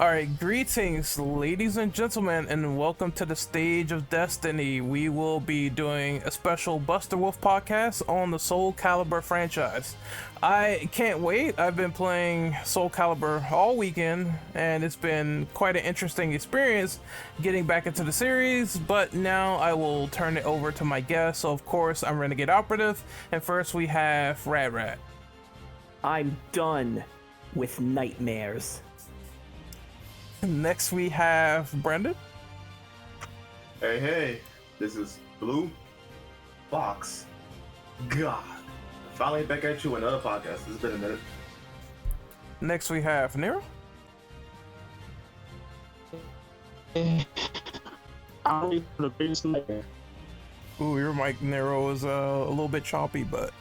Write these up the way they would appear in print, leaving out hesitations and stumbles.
All right, greetings, ladies and gentlemen, and welcome to the Stage of Destiny. We will be doing a special Buster Wolf podcast on the Soul Calibur franchise. I can't wait. I've been playing Soul Calibur all weekend, and it's been quite an interesting experience getting back into the series. But now I will turn it over to my guest. So, of course, I'm Renegade Operative, and first we have Rad Rat. I'm done with nightmares. Next we have Brendan. Hey, this is Blue Box. God, finally back at you with another podcast. It's been a minute. Next we have Nero. Ooh, your mic, Nero, is a little bit choppy, but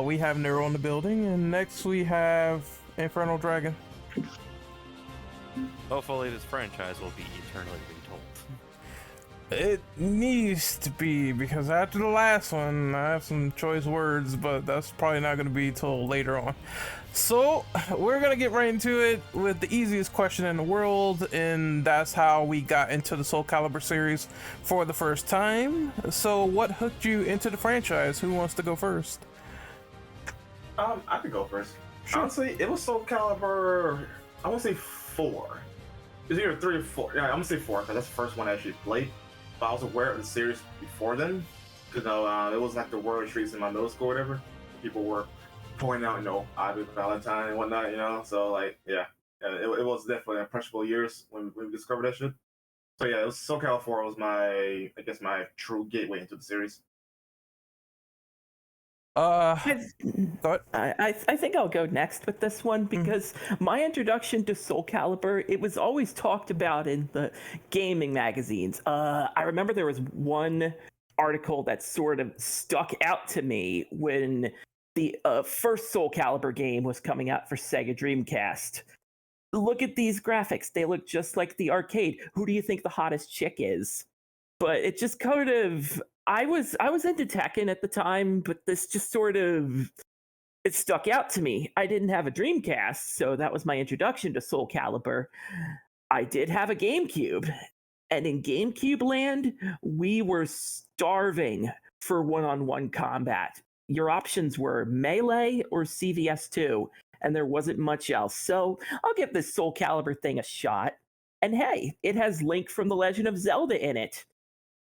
we have Nero in the building, and next we have Infernal Dragon. Hopefully this franchise will be eternally retold. It needs to be, because after the last one, I have some choice words, but that's probably not going to be till later on. So, we're going to get right into it with the easiest question in the world, and that's how we got into the Soul Calibur series for the first time. So, what hooked you into the franchise? Who wants to go first? I could go first. Sure. Honestly, it was Soul Calibur. I want to say 4. It's either 3 or 4. Yeah, I'm gonna say 4 because that's the first one I actually played. But I was aware of the series before then. It was like the world treats in my middle school or whatever. People were pointing out, Ivy Valentine and whatnot, So like, it was definitely impressionable years when we discovered that shit. So yeah, it was Soul Calibur 4 was my true gateway into the series. I think I'll go next with this one because my introduction to Soul Calibur, it was always talked about in the gaming magazines. I remember there was one article that sort of stuck out to me when the first Soul Calibur game was coming out for Sega Dreamcast. Look at these graphics. They look just like the arcade. Who do you think the hottest chick is? But it just kind of I was into Tekken at the time, but this just sort of it stuck out to me. I didn't have a Dreamcast, so that was my introduction to Soul Calibur. I did have a GameCube, and in GameCube land, we were starving for one-on-one combat. Your options were Melee or CVS2, and there wasn't much else. So I'll give this Soul Calibur thing a shot. And hey, it has Link from The Legend of Zelda in it.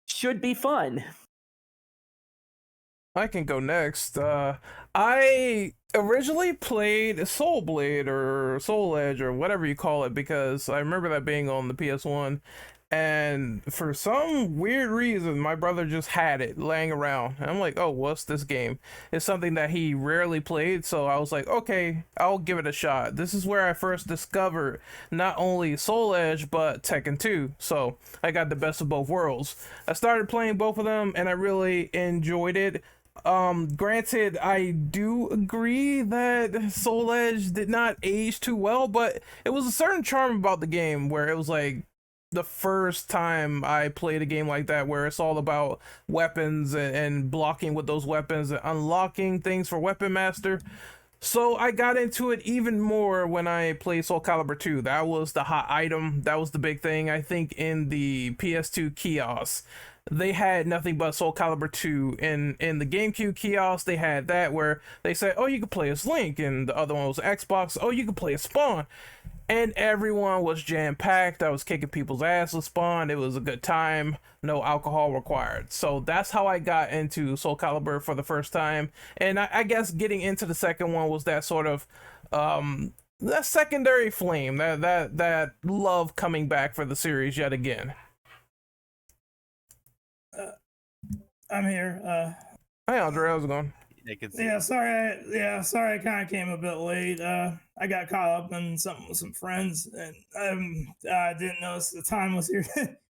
Should be fun. I can go next. I originally played Soul Blade or Soul Edge or whatever you call it because I remember that being on the PS1, and for some weird reason my brother just had it laying around, and I'm like, oh, what's this game? It's something that he rarely played, so I was like, okay, I'll give it a shot. This is where I first discovered not only Soul Edge but Tekken 2, so I got the best of both worlds. I started playing both of them and I really enjoyed it. Granted, I do agree that Soul Edge did not age too well, but it was a certain charm about the game where it was like the first time I played a game like that where it's all about weapons and blocking with those weapons and unlocking things for Weapon Master. So I got into it even more when I played Soul Calibur 2. That was the hot item. That was the big thing. I think in the PS2 kiosk, they had nothing but Soul Calibur 2. In the GameCube kiosk, they had that where they said, oh, you could play as Link, and the other one was Xbox, oh, you could play as Spawn. And everyone was jam-packed. I was kicking people's ass with Spawn. It was a good time. No alcohol required. So that's how I got into Soul Calibur for the first time. And I guess getting into the second one was that sort of that secondary flame, that love coming back for the series yet again. I'm here. Hey, Andre, how's it going? Sorry, I kind of came a bit late. I got caught up in something with some friends, and I didn't notice the time was here.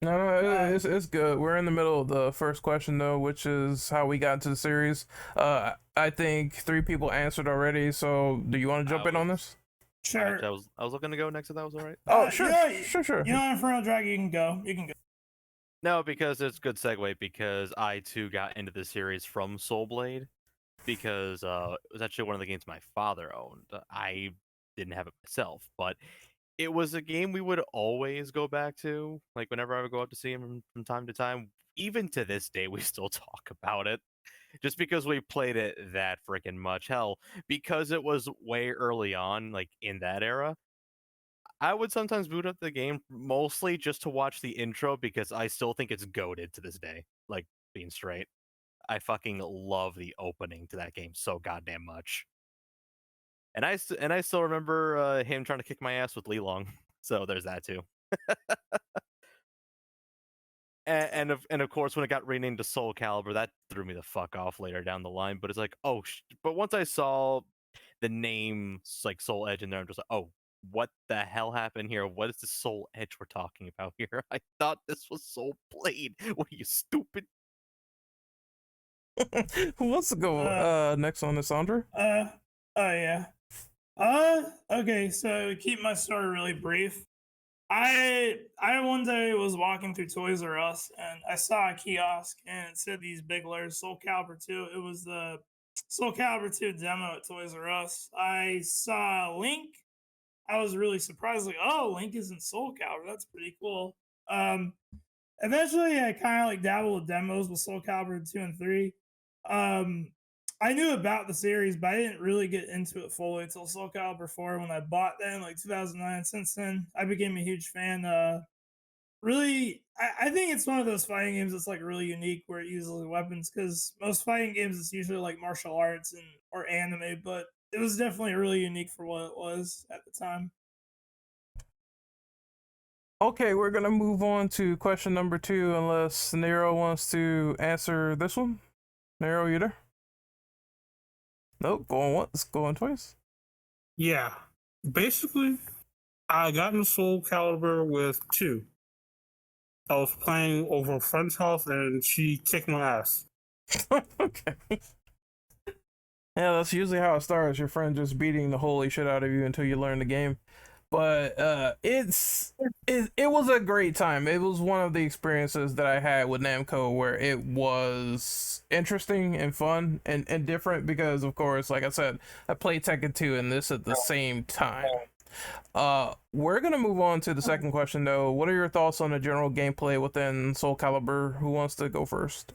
No, it's good. We're in the middle of the first question though, which is how we got into the series. I think 3 people answered already. So, do you want to jump in on this? Sure. I was looking to go next, if that was all right. Oh, sure. You know, Infernal Dragon, you can go. You can go. No, because it's a good segue because I too got into the series from Soul Blade because it was actually one of the games my father owned. I didn't have it myself, but it was a game we would always go back to. Like whenever I would go up to see him from time to time. Even to this day, we still talk about it. Just because we played it that freaking much. Hell, because it was way early on, like in that era, I would sometimes boot up the game mostly just to watch the intro because I still think it's goated to this day. Like, being straight. I fucking love the opening to that game so goddamn much. And I still remember him trying to kick my ass with Lee Long. So there's that too. And of course, when it got renamed to Soul Calibur, that threw me the fuck off later down the line. But it's like, oh, but once I saw the name like Soul Edge in there, I'm just like, oh, what the hell happened here? What is the Soul Edge we're talking about here? I thought this was Soul Blade. What are you, stupid? Who wants to go next on this, Sandra? Oh yeah. Okay, so to keep my story really brief. I one day was walking through Toys R Us and I saw a kiosk and it said these big letters Soul Calibur 2. It was the Soul Calibur 2 demo at Toys R Us. I saw Link. I was really surprised, like, oh, Link is in Soul Calibur. That's pretty cool. Eventually I kind of like dabbled with demos with Soul Calibur 2 and 3. I knew about the series, but I didn't really get into it fully until Soul Calibur 4 when I bought that in like 2009. Since then, I became a huge fan. Really, I think it's one of those fighting games that's like really unique where it uses weapons because most fighting games it's usually like martial arts and or anime, but it was definitely really unique for what it was at the time. Okay, we're gonna move on to question number 2, unless Nero wants to answer this one. Nero, you there? Nope, going once, going twice. Yeah. Basically, I got into Soul Calibur with 2. I was playing over a friend's house and she kicked my ass. Okay. Yeah, that's usually how it starts. Your friend just beating the holy shit out of you until you learn the game. But it was a great time. It was one of the experiences that I had with Namco where it was interesting and fun and different because, of course, like I said, I played Tekken 2 and this at the same time. We're gonna move on to the second question though. What are your thoughts on the general gameplay within Soul Calibur? Who wants to go first?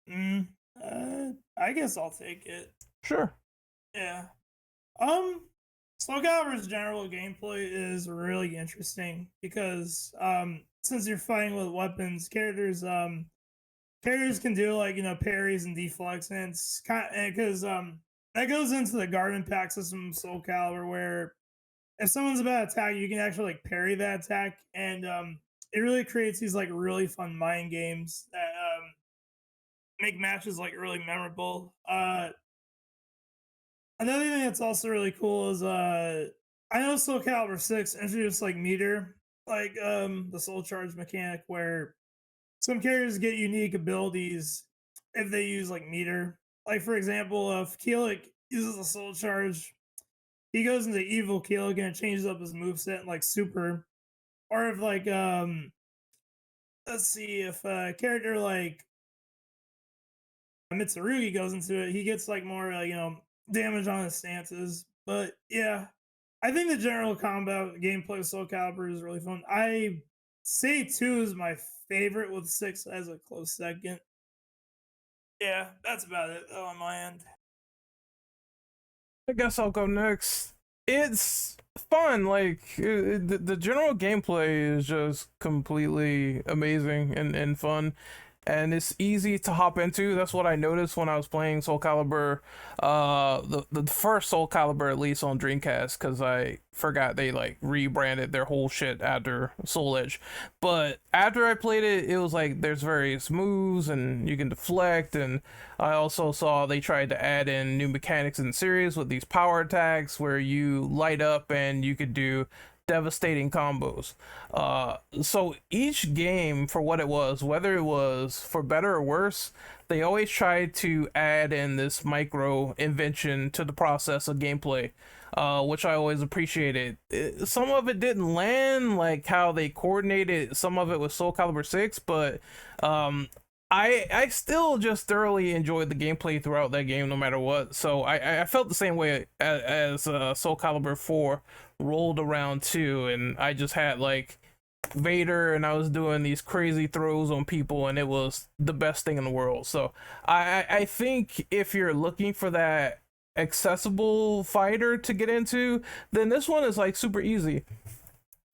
I guess I'll take it. Sure. Yeah. Soul Calibur's general gameplay is really interesting because since you're fighting with weapons, characters can do like parries and deflects, and it's kind because that goes into the garden pack system of Soul Calibur where if someone's about to attack, you can actually like parry that attack, and it really creates these like really fun mind games that make matches like really memorable. Another thing that's also really cool is I know Soul Calibur 6 introduced like meter, like the soul charge mechanic where some characters get unique abilities if they use like meter. Like for example, if Keelik uses a soul charge, he goes into evil Keelik and it changes up his moveset like super. Or if like let's see, if a character like Mitsurugi goes into it, he gets like more damage on his stances. But yeah, I think the general combat gameplay of Soul Calibur is really fun. I say 2 is my favorite with 6 as a close second. Yeah, that's about it though on my end. I guess I'll go next. It's fun. Like the general gameplay is just completely amazing and fun. And it's easy to hop into. That's what I noticed when I was playing Soul Calibur, the first Soul Calibur, at least on Dreamcast, because I forgot they like rebranded their whole shit after Soul Edge. But after I played it, it was like there's various moves and you can deflect, and I also saw they tried to add in new mechanics in the series with these power attacks where you light up and you could do devastating combos. So each game, for what it was, whether it was for better or worse, they always tried to add in this micro invention to the process of gameplay, which I always appreciated. Some of it didn't land, like how they coordinated some of it with Soul Calibur 6, but I still just thoroughly enjoyed the gameplay throughout that game, no matter what. So I felt the same way as Soul Calibur 4 rolled around too, and I just had like Vader, and I was doing these crazy throws on people, and it was the best thing in the world. So I think if you're looking for that accessible fighter to get into, then this one is like super easy.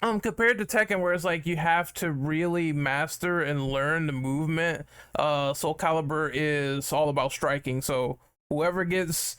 Compared to Tekken, where it's like you have to really master and learn the movement, Soul Calibur is all about striking. So whoever gets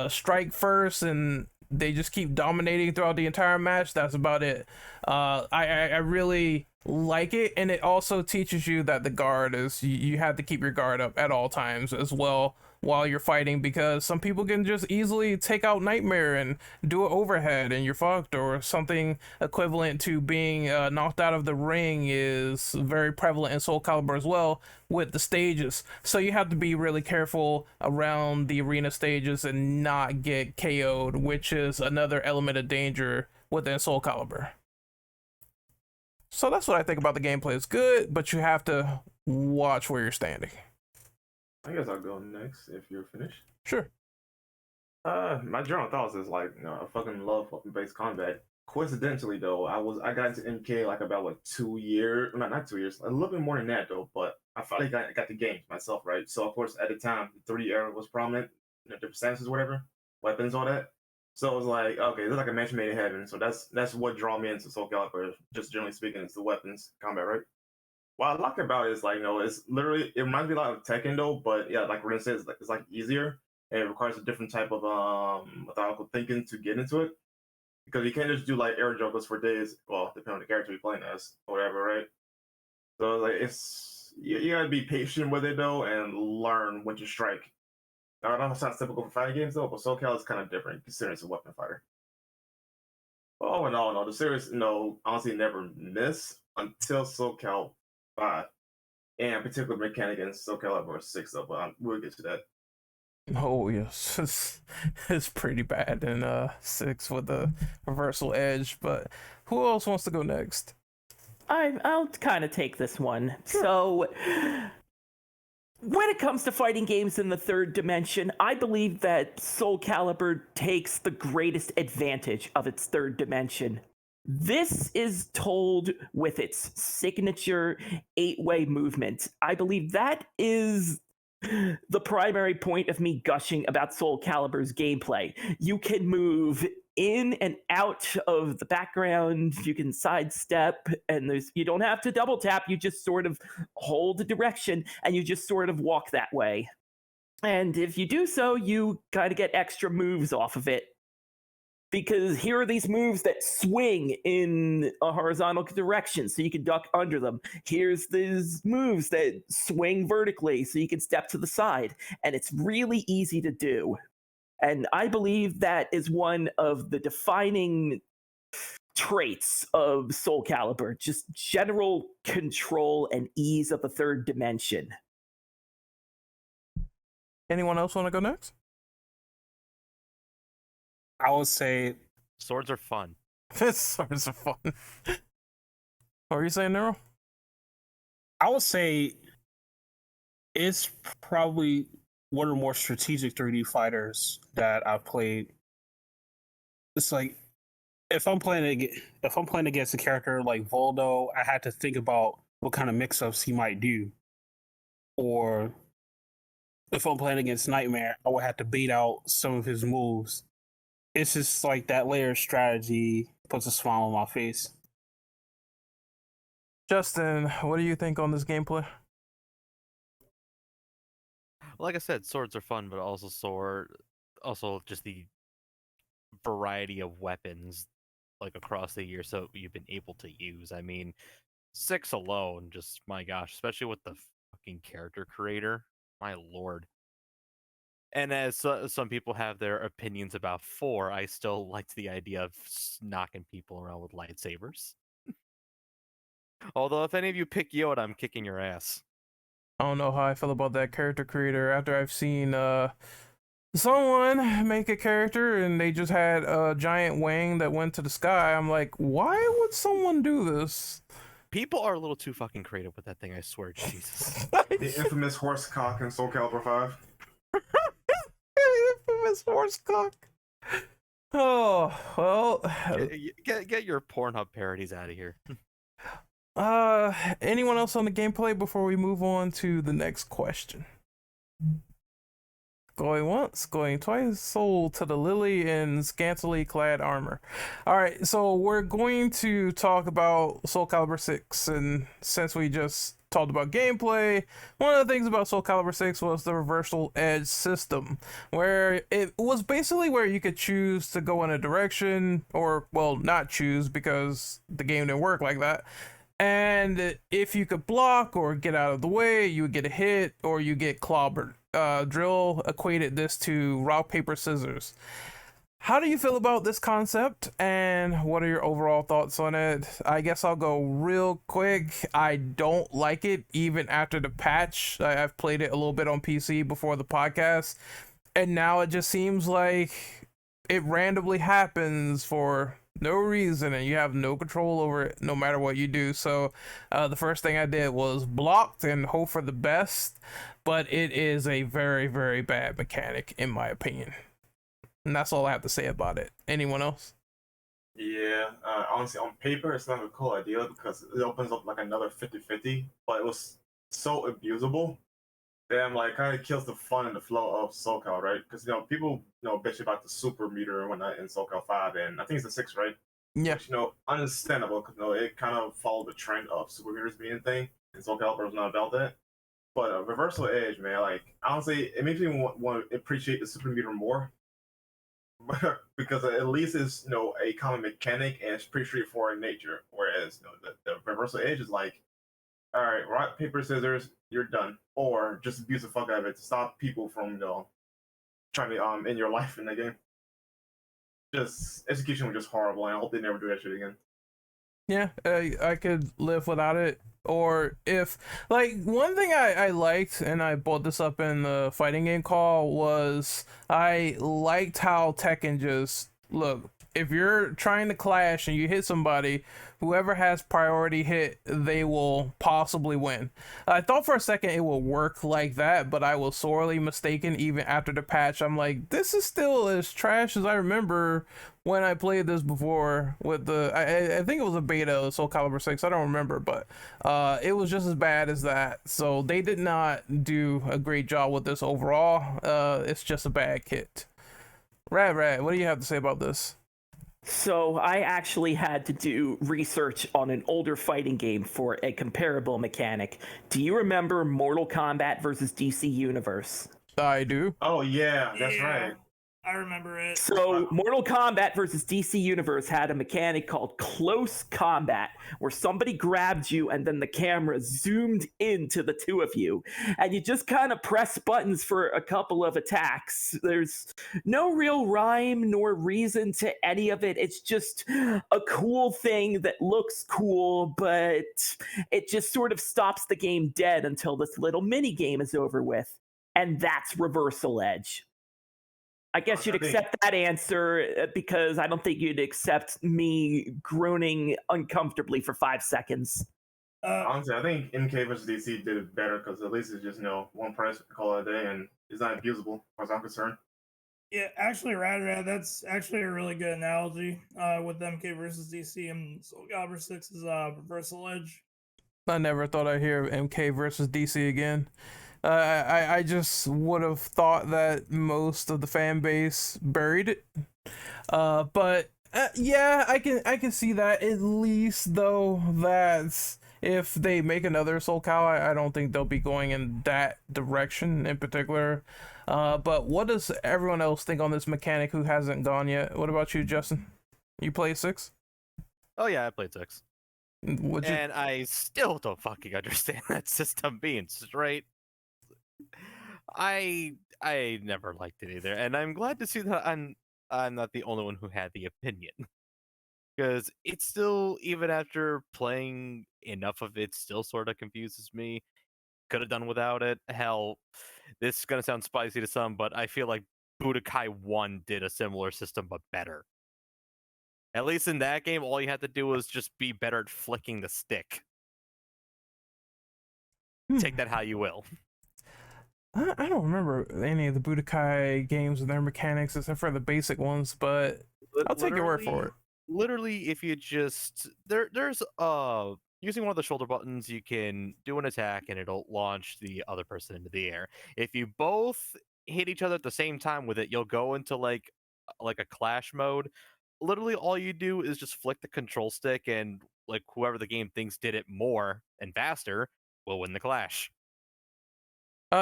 strike first and they just keep dominating throughout the entire match, that's about it. I really like it, and it also teaches you that the guard is you have to keep your guard up at all times as well while you're fighting, because some people can just easily take out Nightmare and do an overhead and you're fucked, or something equivalent to being knocked out of the ring is very prevalent in Soul Calibur as well with the stages. So you have to be really careful around the arena stages and not get KO'd, which is another element of danger within Soul Calibur. So that's what I think about the gameplay. It's good, but you have to watch where you're standing. I guess I'll go next if you're finished. Sure. My general thoughts is like, I fucking love fucking base combat. Coincidentally though, I got into MK like about like 2 years, not 2 years, a little bit more than that though. But I finally got the game myself, right? So of course at the time the 3D era was prominent, different stances, whatever, weapons, all that. So it was like, okay, this is like a match made in heaven. So that's what draw me into Soul Calibur. Just generally speaking, it's the weapons combat, right? What I like about it is like, it's literally, it reminds me a lot of Tekken though, but yeah, like Ren said, it's like easier, and it requires a different type of methodical thinking to get into it, because you can't just do like air juggles for days. Well, depending on the character you're playing as, or whatever, right? So like you gotta be patient with it though, and learn when to strike. Now, I know it's not typical for fighting games though, but Soul Calibur is kind of different considering it's a weapon fighter. All in all, no, the series, honestly never miss until Soul Calibur 5, and particular mechanic in Soul Calibur 6 though, but we'll get to that. Oh yes, it's pretty bad in 6 with the reversal edge. But who else wants to go next? I'll kind of take this one. Sure. So, when it comes to fighting games in the third dimension, I believe that Soul Calibur takes the greatest advantage of its third dimension. This is told with its signature 8-way movement. I believe that is the primary point of me gushing about Soul Calibur's gameplay. You can move in and out of the background, you can sidestep, and you don't have to double tap, you just sort of hold the direction and you just sort of walk that way. And if you do so, you kind of get extra moves off of it. Because here are these moves that swing in a horizontal direction, so you can duck under them. Here's these moves that swing vertically, so you can step to the side. And it's really easy to do. And I believe that is one of the defining traits of Soul Calibur, just general control and ease of the third dimension. Anyone else want to go next? I would say Swords are fun. Swords are fun. What are you saying, Nero? I would say it's probably one of the more strategic 3D fighters that I've played. It's like if I'm playing against a character like Voldo, I had to think about what kind of mix-ups he might do. Or if I'm playing against Nightmare, I would have to bait out some of his moves. It's just like that layer of strategy puts a smile on my face. Justin, what do you think on this gameplay? Like I said, swords are fun, but also just the variety of weapons like across the year so you've been able to use. I mean, 6 alone, just my gosh, especially with the fucking character creator, my lord. And as some people have their opinions about 4, I still liked the idea of knocking people around with lightsabers. Although if any of you pick Yoda, I'm kicking your ass. I don't know how I feel about that character creator after I've seen someone make a character and they just had a giant wing that went to the sky. I'm like, why would someone do this? People are a little too fucking creative with that thing, I swear, Jesus. The infamous horse cock in Soul Calibur 5. Infamous horse cock. Oh well. Get your Pornhub parodies out of here. Anyone else on the gameplay before we move on to the next question? Going once, going twice. Sold to the lily in scantily clad armor. All right, so we're going to talk about Soul Calibur 6, and since we just talked about gameplay, one of the things about Soul Calibur 6 was the reversal edge system, where it was basically where you could choose to go in a direction, or, well, not choose because the game didn't work like that. And if you could block or get out of the way, you would get a hit or you get clobbered. Drill equated this to rock, paper, scissors. How do you feel about this concept, and what are your overall thoughts on it? I guess I'll go real quick. I don't like it even after the patch. I've played it a little bit on PC before the podcast, and now it just seems like it randomly happens for no reason, and you have no control over it no matter what you do. So the first thing I did was blocked and hope for the best, but it is a very, very bad mechanic in my opinion, and that's all I have to say about it. Anyone else? Yeah, honestly, on paper, it's not a cool idea because it opens up like another 50-50, but it was so abusable. Then like kind of kills the fun and the flow of SoCal, right? Because people bitch about the super meter and whatnot in SoCal 5, and I think it's the 6, right? Yeah. Which, understandable because it kind of followed the trend of super meters being a thing, and SoCal was not about that. But reversal edge, man, like honestly, it makes me want to appreciate the super meter more because at least it's a common mechanic and it's pretty straightforward in nature. Whereas the reversal edge is like, all right, rock, paper, scissors, you're done. Or just abuse the fuck out of it to stop people from, trying to end your life in the game. Just execution was just horrible, and I hope they never do that shit again. Yeah, I could live without it. Or if, like, one thing I liked, and I brought this up in the fighting game call, was I liked how Tekken just, look, if you're trying to clash and you hit somebody, whoever has priority hit, they will possibly win. I thought for a second it would work like that, but I was sorely mistaken even after the patch. I'm like, this is still as trash as I remember when I played this before with I think it was a beta of Soul Calibur 6. I don't remember, but it was just as bad as that. So they did not do a great job with this overall. It's just a bad kit. Rad, what do you have to say about this? So I actually had to do research on an older fighting game for a comparable mechanic. Do you remember Mortal Kombat versus DC Universe? I do. Oh yeah, that's right. I remember it. So Mortal Kombat versus DC Universe had a mechanic called close combat, where somebody grabbed you and then the camera zoomed into the two of you, and you just kind of press buttons for a couple of attacks. There's no real rhyme nor reason to any of it. It's just a cool thing that looks cool, but it just sort of stops the game dead until this little mini game is over with. And that's reversal edge. I guess you'd accept that answer because I don't think you'd accept me groaning uncomfortably for 5 seconds. Honestly, I think MK versus DC did it better because at least it's just one price call a day and it's not abusable as far as I'm concerned. Yeah, actually, Rad, that's actually a really good analogy with MK versus DC, and Soul Calibur 6 is reversal edge. I never thought I'd hear MK versus DC again. I just would have thought that most of the fan base buried it. But yeah, I can see that. At least though, that if they make another Soul Cal, I don't think they'll be going in that direction in particular. But what does everyone else think on this mechanic who hasn't gone yet? What about you, Justin? You played 6? Oh yeah, I played 6. Would you? And I still don't fucking understand that system being straight. I never liked it either, and I'm glad to see that I'm not the only one who had the opinion. Because it's still, even after playing enough of it, still sort of confuses me. Could have done without it. Hell, this is gonna sound spicy to some, but I feel like Budokai 1 did a similar system but better. At least in that game, all you had to do was just be better at flicking the stick. Take that how you will. I don't remember any of the Budokai games and their mechanics except for the basic ones, but I'll take your word for it. Literally, if you just there's using one of the shoulder buttons, you can do an attack and it'll launch the other person into the air. If you both hit each other at the same time with it, you'll go into like a clash mode. Literally, all you do is just flick the control stick, and like whoever the game thinks did it more and faster will win the clash.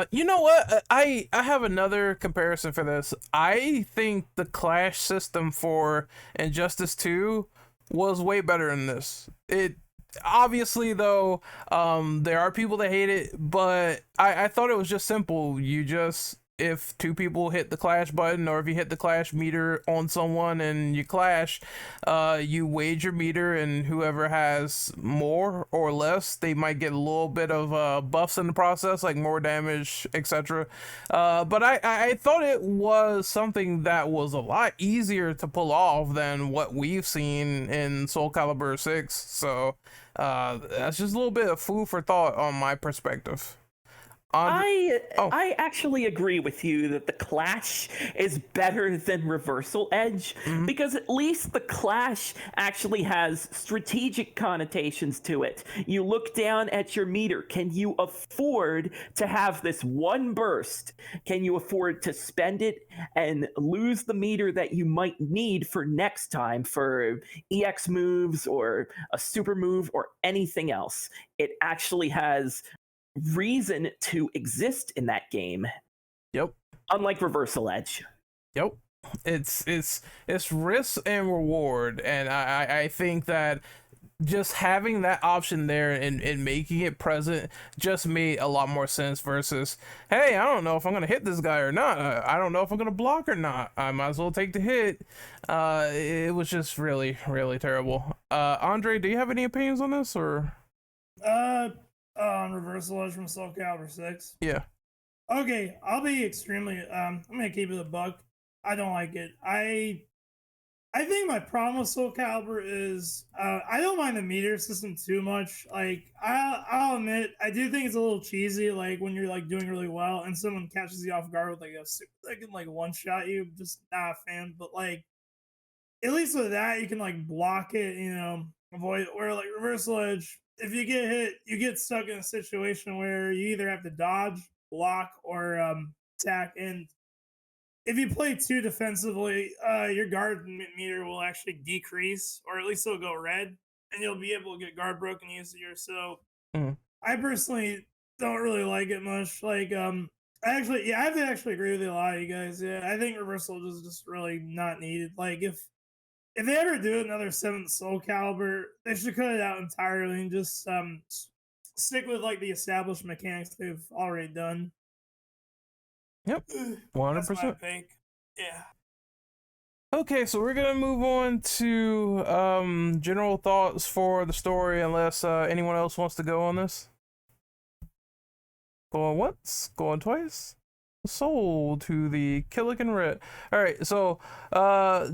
You know what? I have another comparison for this. I think the clash system for Injustice 2 was way better than this. It obviously though, there are people that hate it, but I thought it was just simple. You just if two people hit the clash button, or if you hit the clash meter on someone and you clash, you wage your meter, and whoever has more or less, they might get a little bit of buffs in the process, like more damage, etc. But I thought it was something that was a lot easier to pull off than what we've seen in Soul Calibur 6. So that's just a little bit of food for thought on my perspective. I actually agree with you that the Clash is better than Reversal Edge, because at least the Clash actually has strategic connotations to it. You look down at your meter. Can you afford to have this one burst? Can you afford to spend it and lose the meter that you might need for next time for EX moves or a super move or anything else? It actually has reason to exist in that game. Yep. Unlike Reversal Edge. Yep. It's risk and reward, and I think that just having that option there and making it present just made a lot more sense versus, hey, I don't know if I'm gonna hit this guy or not. I don't know if I'm gonna block or not. I might as well take the hit. It was just really, really terrible. Andre, do you have any opinions on this, or? On Reversal Edge from Soul Calibur 6. Yeah. Okay, I'll be extremely I'm gonna keep it a buck. I don't like it. I think my problem with Soul Calibur is I don't mind the meter system too much. Like I'll admit I do think it's a little cheesy. Like when you're like doing really well and someone catches you off guard with like they can like one shot you. Just not a fan. But like at least with that you can like block it. You know, avoid it. Where like Reversal Edge, if you get hit, you get stuck in a situation where you either have to dodge, block, or attack. And if you play too defensively, your guard meter will actually decrease, or at least it'll go red, and you'll be able to get guard broken easier. So I personally don't really like it much. Like I have to actually agree with a lot of you guys. Yeah, I think reversal is just really not needed. Like if they ever do another 7th Soul Calibur, they should cut it out entirely and just stick with like the established mechanics they've already done. Yep, 100%. That's my take. Yeah. Okay, so we're gonna move on to general thoughts for the story, unless anyone else wants to go on this. Going once, going twice. Sold to the Killigan Red. Alright, so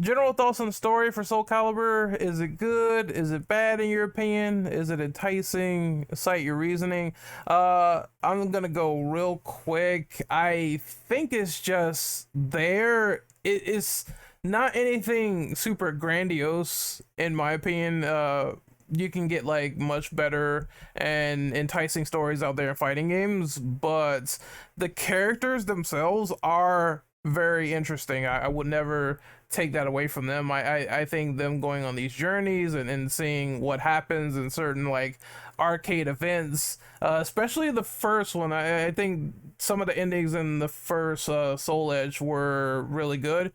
general thoughts on the story for Soul Calibur. Is it good? Is it bad in your opinion? Is it enticing? Cite your reasoning. I'm gonna go real quick. I think it's just there. It is not anything super grandiose in my opinion. You can get like much better and enticing stories out there in fighting games, but the characters themselves are very interesting. I would never take that away from them. I think them going on these journeys and seeing what happens in certain like arcade events, especially the first one, I think some of the endings in the first Soul Edge were really good,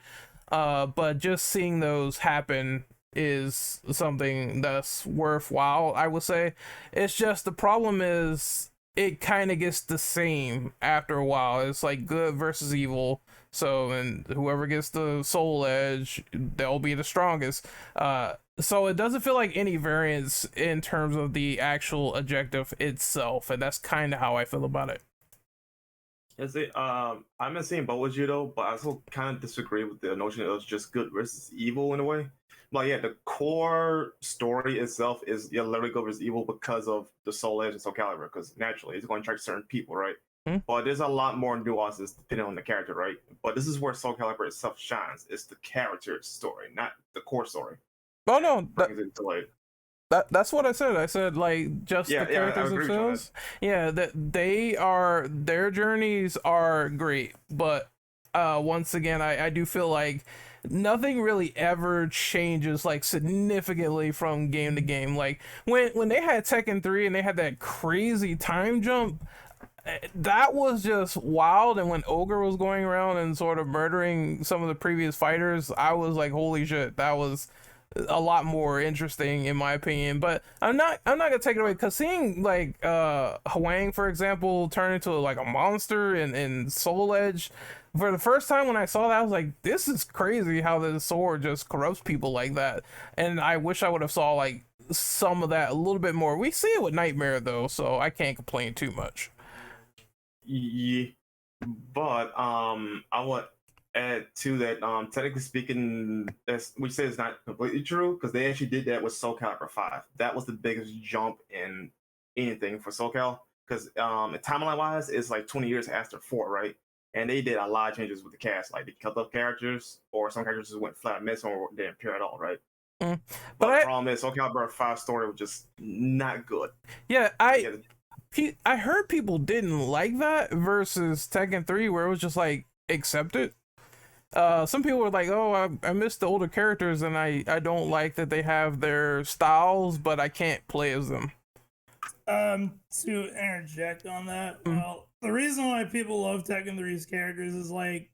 but just seeing those happen is something that's worthwhile, I would say. It's just the problem is it kind of gets the same after a while. It's like good versus evil. So, and whoever gets the Soul Edge, they'll be the strongest. So it doesn't feel like any variance in terms of the actual objective itself, and that's kind of how I feel about it. Is it? I'm not saying both with you though, but I also kind of disagree with the notion of just good versus evil in a way. But yeah, the core story itself is literally good versus evil because of the Soul Edge and Soul Calibur. Because naturally, it's going to attract certain people, right? Hmm? But there's a lot more nuances depending on the character, right? But this is where Soul Calibur itself shines. It's the character's story, not the core story. Oh no, Brings it to like that's what I said. I said like just the yeah, I characters agree with you on that. themselves. Yeah, that their journeys are great, but once again, I do feel like nothing really ever changes like significantly from game to game. Like when they had Tekken 3 and they had that crazy time jump, that was just wild. And when Ogre was going around and sort of murdering some of the previous fighters, I was like, holy shit, that was a lot more interesting in my opinion. But I'm not gonna take it away, because seeing like Hwang, for example, turn into like a monster in Soul Edge for the first time, when I saw that, I was like, this is crazy how the sword just corrupts people like that. And I wish I would have saw like some of that a little bit more. We see it with Nightmare though, so I can't complain too much. Yeah, but I would add to that. Technically speaking, as we say, it's not completely true because they actually did that with Soul Calibur 5. That was the biggest jump in anything for Soul Cal because timeline wise, it's like 20 years after 4, right? And they did a lot of changes with the cast, like they cut off characters, or some characters just went flat missing or didn't appear at all, right? Mm. But But the problem is Soul Calibur 5 story was just not good. yeah, Yeah, I heard people didn't like that versus Tekken 3, where it was just like accepted. Some people were like, "Oh, I miss the older characters, and I don't like that they have their styles, but I can't play as them." To interject on that, Mm. well, the reason why people love Tekken 3's characters is like,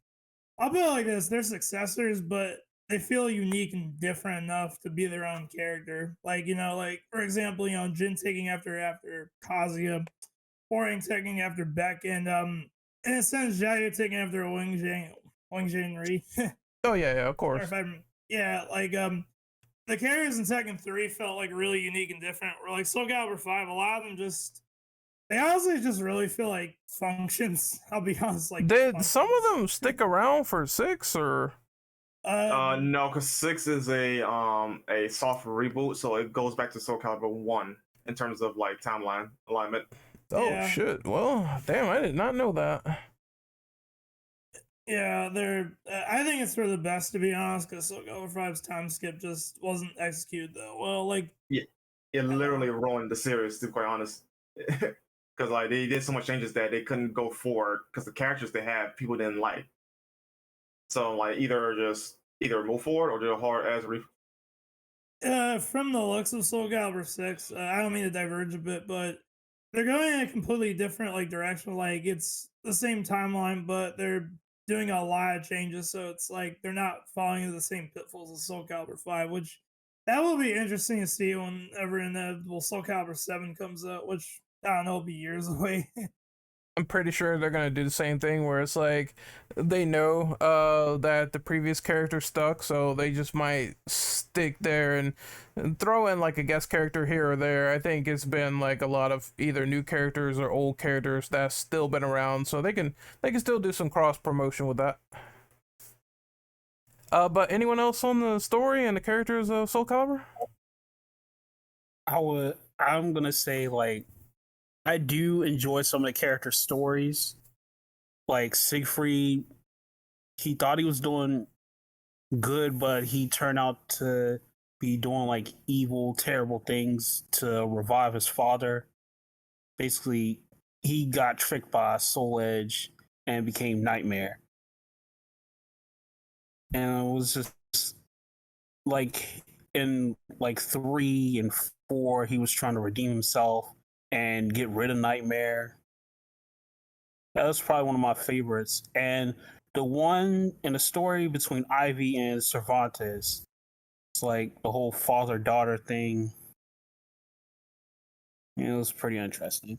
I'll put it like this: they're successors, but they feel unique and different enough to be their own character. Like, like for example, Jin taking after Kazuya, Boring taking after Beck, and in a sense, Jaya taking after Wang Ri. Oh yeah, of Or course. if I'm yeah, like the characters in Tekken 3 felt like really unique and different. Or like Soul Calibur 5, a lot of them just they honestly just really feel like functions. I'll be honest, like Did some of functions. them stick around for 6 or? No, because 6 is a soft reboot, so it goes back to Soul Calibur 1 in terms of like timeline alignment. Oh Yeah. shit! Well, damn, I did not know that. Yeah, they're. I think it's for the best, to be honest, because Soul Calibur 5's time skip just wasn't executed that well. Like, Yeah, it literally ruined the series, to be quite honest. Because like they did so much changes that they couldn't go forward because the characters they have people didn't like. So like either move forward or do a hard as from the looks of Soul Calibur 6, I don't mean to diverge a bit, but they're going in a completely different like direction. Like, it's the same timeline, but they're doing a lot of changes, so it's like they're not falling into the same pitfalls as Soul Calibur 5, which that will be interesting to see whenever inevitable Soul Calibur 7 comes out, which I don't know, will be years away. I'm pretty sure they're gonna do the same thing, where it's like they know that the previous character stuck, so they just might stick there and throw in like a guest character here or there. I think it's been like a lot of either new characters or old characters that's still been around, so they can still do some cross promotion with that. But anyone else on the story and the characters of Soul Calibur? I'm gonna say like I do enjoy some of the character stories. Like Siegfried, he thought he was doing good, but he turned out to be doing like evil, terrible things to revive his father. Basically, he got tricked by Soul Edge and became Nightmare. And it was just like in like 3 and 4, he was trying to redeem himself and get rid of Nightmare. That was probably one of my favorites. And the one in the story between Ivy and Cervantes, it's like the whole father daughter thing. It was pretty interesting.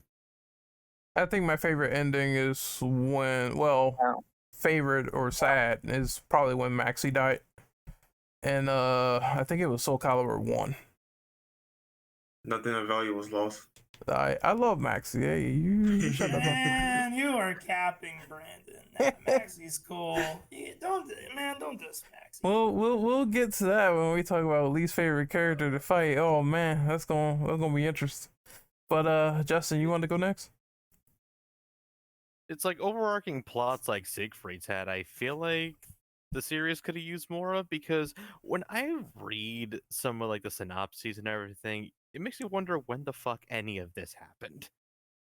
I think my favorite ending is when, well, favorite or sad is probably when Maxie died, and I think it was Soul Calibur 1. nothing of value was lost. I love Maxie. Hey, you shut the fuck up. And You are capping, Brandon. Nah, Maxie's cool. Don't diss Maxie. We'll get to that when we talk about least favorite character to fight. Oh man, that's gonna be interesting. But Justin, you want to go next? It's like overarching plots like Siegfried's had. I feel like the series could have used more of, because when I read some of like the synopses and everything, it makes me wonder when the fuck any of this happened.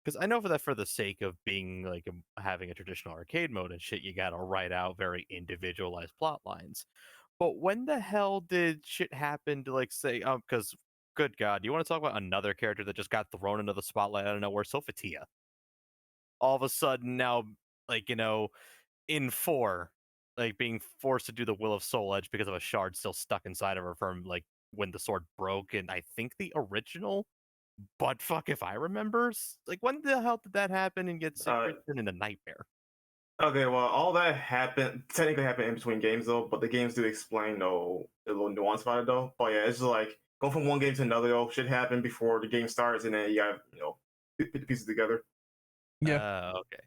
Because I know for the sake of being like having a traditional arcade mode and shit, you gotta write out very individualized plot lines. But when the hell did shit happen to like say, because good God, you want to talk about another character that just got thrown into the spotlight out of nowhere? Sophitia. All of a sudden now, like, in 4, like being forced to do the Will of Soul Edge because of a shard still stuck inside of her from like when the sword broke, and I think the original butt fuck, if I remember. Like, when the hell did that happen and get Siegfried turned into Nightmare? Okay, well, all that technically happened in between games though, but the games do explain a little nuance about it though. But yeah, it's just like go from one game to another though. Shit happened before the game starts, and then you gotta put the pieces together. Yeah. Okay.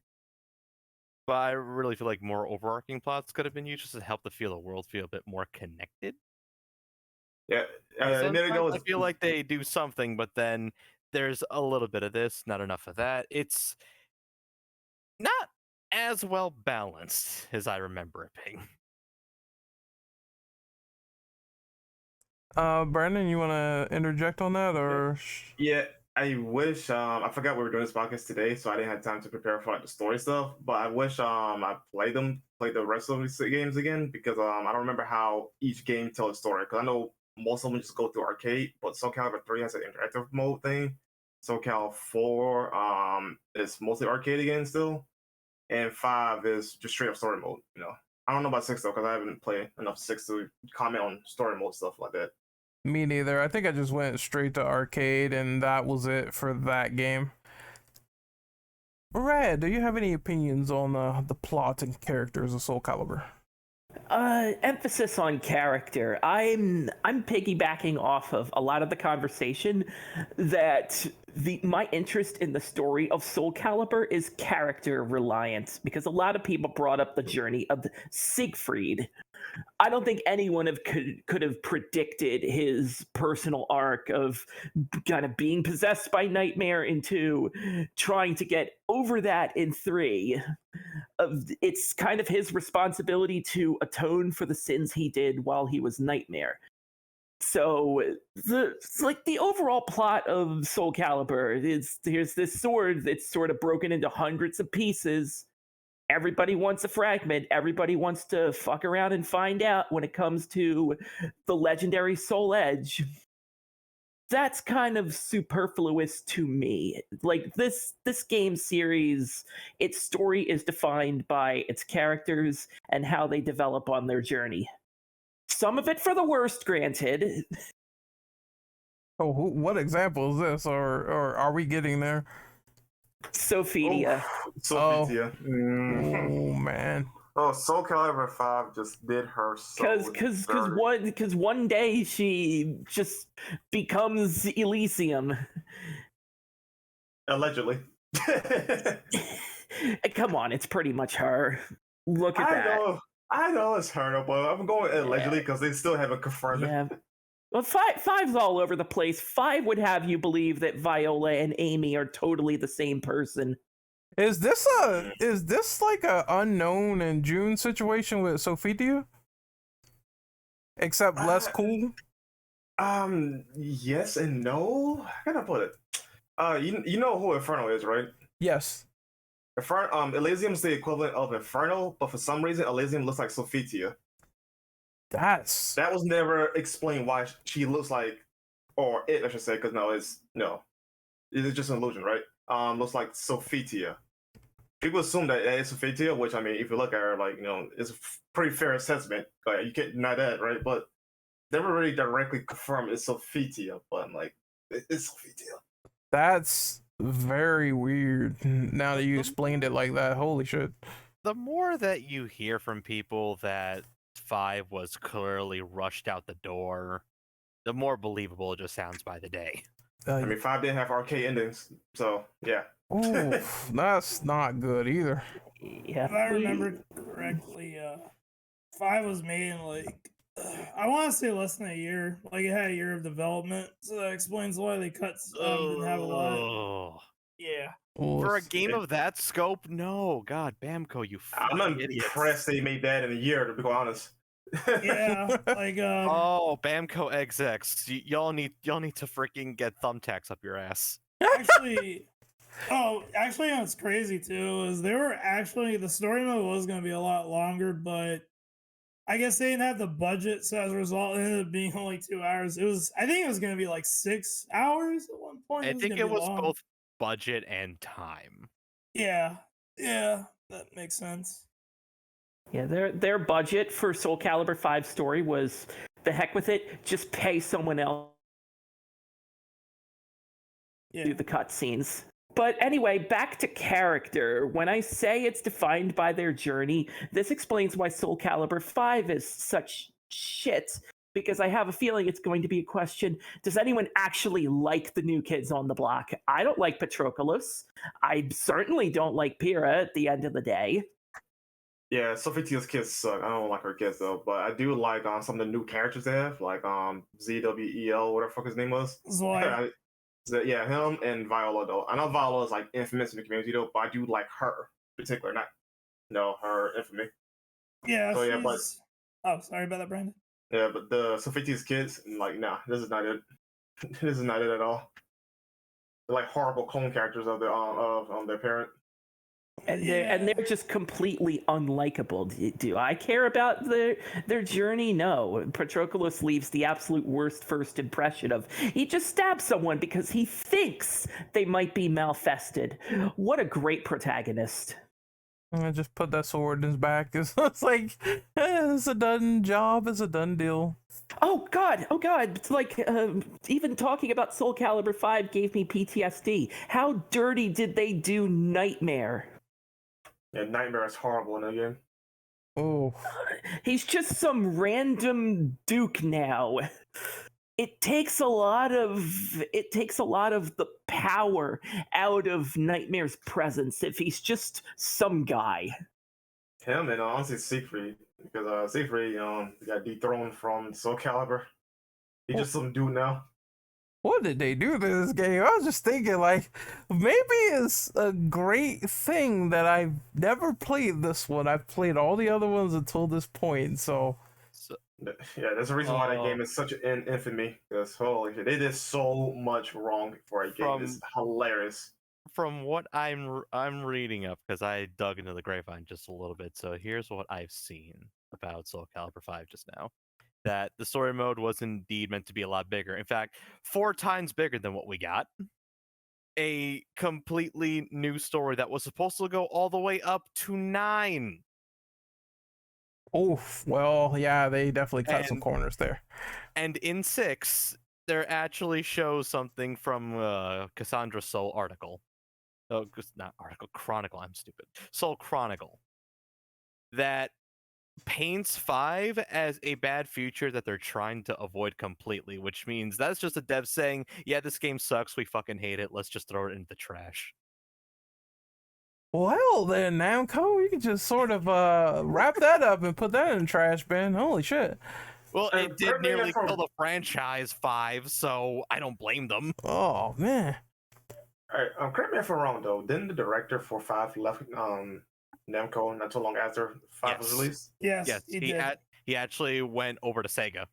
But I really feel like more overarching plots could have been used just to help the world feel a bit more connected. Yeah, Sometimes I feel like they do something, but then there's a little bit of this, not enough of that. It's not as well balanced as I remember it being. Brandon, you want to interject on that, or? Yeah, I wish I forgot we were doing this podcast today, so I didn't have time to prepare for like the story stuff. But I wish I played the rest of these games again, because I don't remember how each game tells a story. Because I know most of them just go through arcade, but Soul Calibur 3 has an interactive mode thing. Soul Calibur 4 is mostly arcade again still, and 5 is just straight up story mode. I don't know about 6 though, because I haven't played enough 6 to comment on story mode stuff like that. Me neither. I think I just went straight to arcade, and that was it for that game. Red, do you have any opinions on the plot and characters of Soul Calibur? Emphasis on character. I'm piggybacking off of a lot of the conversation that my interest in the story of Soul Calibur is character reliant, because a lot of people brought up the journey of Siegfried. I don't think anyone could have predicted his personal arc of kind of being possessed by Nightmare into trying to get over that in 3. It's kind of his responsibility to atone for the sins he did while he was Nightmare. So the overall plot of Soul Calibur is, here's this sword that's sort of broken into hundreds of pieces. Everybody wants a fragment. Everybody wants to fuck around and find out when it comes to the legendary Soul Edge. That's kind of superfluous to me. Like, this game series, its story is defined by its characters and how they develop on their journey. Some of it for the worst, granted. Oh, what example is this, or are we getting there? Sophia. Sophia. Oh man. Oh, Soul Calibur 5 just did her so Because one day she just becomes Elysium. Allegedly. Come on, it's pretty much her. Look at that. I know it's her, but I'm going allegedly because they still haven't confirmed it. Well, five's all over the place. 5 would have you believe that Viola and Amy are totally the same person. Is this like a Unknown and June situation with Sophia? Except less cool? Yes and no. How can I put it? You know who Inferno is, right? Yes. Elysium's the equivalent of Inferno, but for some reason Elysium looks like Sophia. That was never explained why she looks like, or it, I should say, because it's just an illusion, right? Looks like Sophia. People assume that it's Sophia, which, I mean, if you look at her, like, it's a pretty fair assessment. You can't deny that, right? But never really directly confirmed it's Sophia, but I'm like, it's Sophia. That's very weird. Now that you explained it like that, holy shit. The more that you hear from people that 5 was clearly rushed out the door, the more believable it just sounds by the day. I mean, 5 didn't have arcade endings, so yeah. Oof, that's not good either. Yeah. If I remember correctly, 5 was made in like I want to say less than a year. Like it had a year of development, so that explains why they didn't have a lot. Oh. Yeah. For a Oof. game of that scope, no. God, Bamco, you I'm fucking idiots. impressed they made that in a year, to be quite honest. Yeah, like Oh, Bamco XX, y'all need to freaking get thumbtacks up your ass. actually, what's crazy too is the story mode was gonna be a lot longer, but I guess they didn't have the budget, so as a result, it ended up being only 2 hours. I think it was gonna be like 6 hours at one point. I think gonna it be was long. both budget and time. Yeah, that makes sense. Yeah, their budget for Soul Calibur 5 story was the heck with it, just pay someone else to do the cutscenes. But anyway, back to character. When I say it's defined by their journey, this explains why Soul Calibur 5 is such shit. Because I have a feeling it's going to be a question, does anyone actually like the new kids on the block? I don't like Patroclus. I certainly don't like Pyrrha at the end of the day. Yeah, Sophitia's kids suck. I don't like her kids though, but I do like some of the new characters they have, like ZWEL, whatever the fuck his name was. Zoe. Yeah, him and Viola though. I know Viola is like infamous in the community though, but I do like her in particular, not her infamy. Yeah, so, yeah, but oh, sorry about that, Brandon. Yeah, but the Sophitia's kids, like, nah, this is not it. This is not it at all. They're like horrible clone characters of their parent. And they're just completely unlikable. Do I care about their journey? No. Patroclus leaves the absolute worst first impression of he just stabbed someone because he thinks they might be malfested. What a great protagonist. I just put that sword in his back. It's like, it's a done job. It's a done deal. Oh God! It's like even talking about Soul Calibur 5 gave me PTSD. How dirty did they do Nightmare? Yeah, Nightmare is horrible in the game. Oh, he's just some random duke now. It takes a lot of the power out of Nightmare's presence if he's just some guy. Him and honestly Siegfried, because Siegfried, got dethroned from Soul Calibur. He's just some dude now. What did they do to this game? I was just thinking, like, maybe it's a great thing that I've never played this one. I've played all the other ones until this point, so... Yeah, there's a reason why that game is such an infamy. Because holy shit, they did so much wrong for a game. It's hilarious. From what I'm reading up, because I dug into the grapevine just a little bit, so here's what I've seen about Soul Calibur 5 just now. That the story mode was indeed meant to be a lot bigger. In fact, 4 times bigger than what we got. A completely new story that was supposed to go all the way up to 9. Oh, well, yeah, they definitely cut some corners there. And in 6, there actually shows something from Cassandra Soul article. Oh, not article, Chronicle, I'm stupid. Soul Chronicle. That paints 5 as a bad future that they're trying to avoid completely, which means that's just a dev saying, yeah, this game sucks, we fucking hate it, let's just throw it into the trash. Well then, Namco, you can just sort of wrap that up and put that in the trash bin. Holy shit. Well, it did nearly kill the franchise 5, so I don't blame them. Oh, man. Alright, correct me if I'm wrong though. Didn't the director for 5 left Namco not too long after 5 was released? Yes, he actually went over to Sega.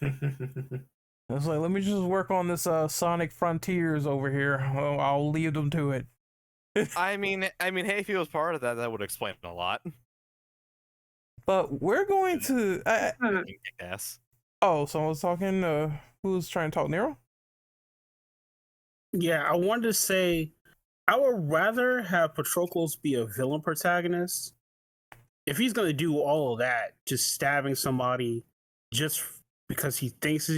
I was like, let me just work on this Sonic Frontiers over here. Oh, I'll leave them to it. I mean, hey, if he was part of that, that would explain a lot. But we're going to. Yes. Oh, someone's talking. Who's trying to talk, Nero? Yeah, I wanted to say, I would rather have Patroclus be a villain protagonist. If he's going to do all of that, just stabbing somebody just because he thinks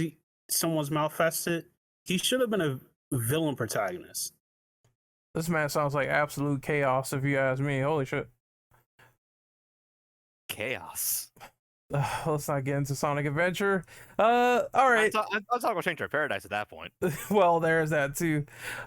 someone's malfested, he should have been a villain protagonist. This man sounds like absolute chaos, if you ask me. Holy shit. Chaos. let's not get into Sonic Adventure. All right. I'll talk about Stranger of Paradise at that point. Well, there's that too,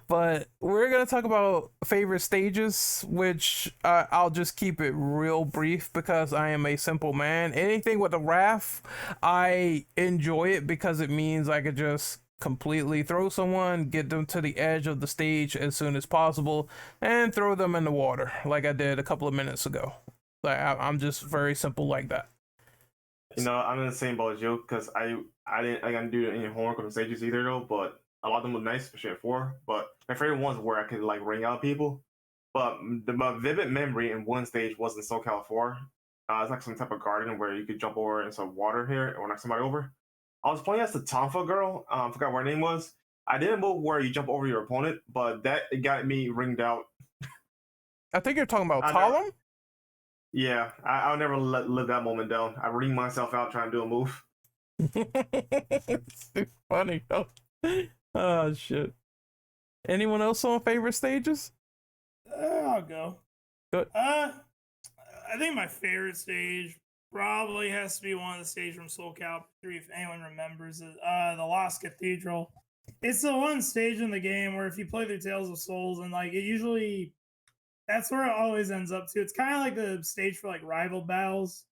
but we're gonna talk about favorite stages, which I'll just keep it real brief because I am a simple man. Anything with a raft, I enjoy it because it means I could just completely throw someone, get them to the edge of the stage as soon as possible, and throw them in the water like I did a couple of minutes ago. Like I'm just very simple like that. You know, I'm in the same boat as you because I didn't do any homework on the stages either though, but a lot of them were nice, especially at 4. But my favorite ones where I could like ring out people. But my vivid memory in one stage was in Soul Calibur. It's like some type of garden where you could jump over in some water here or knock somebody over. I was playing as the Tonfa girl. Forgot what her name was. I didn't move where you jump over your opponent, but that got me ringed out. I think you're talking about I Talon. Yeah, I'll never live that moment down. I ring myself out trying to do a move. It's too funny. Oh shit. Anyone else on favorite stages? I'll go. Good. I think my favorite stage probably has to be one of the stages from Soul Calibur 3, if anyone remembers it. The Lost Cathedral. It's the one stage in the game where if you play through Tales of Souls, and like it usually, that's where it always ends up to. It's kind of like the stage for like rival battles.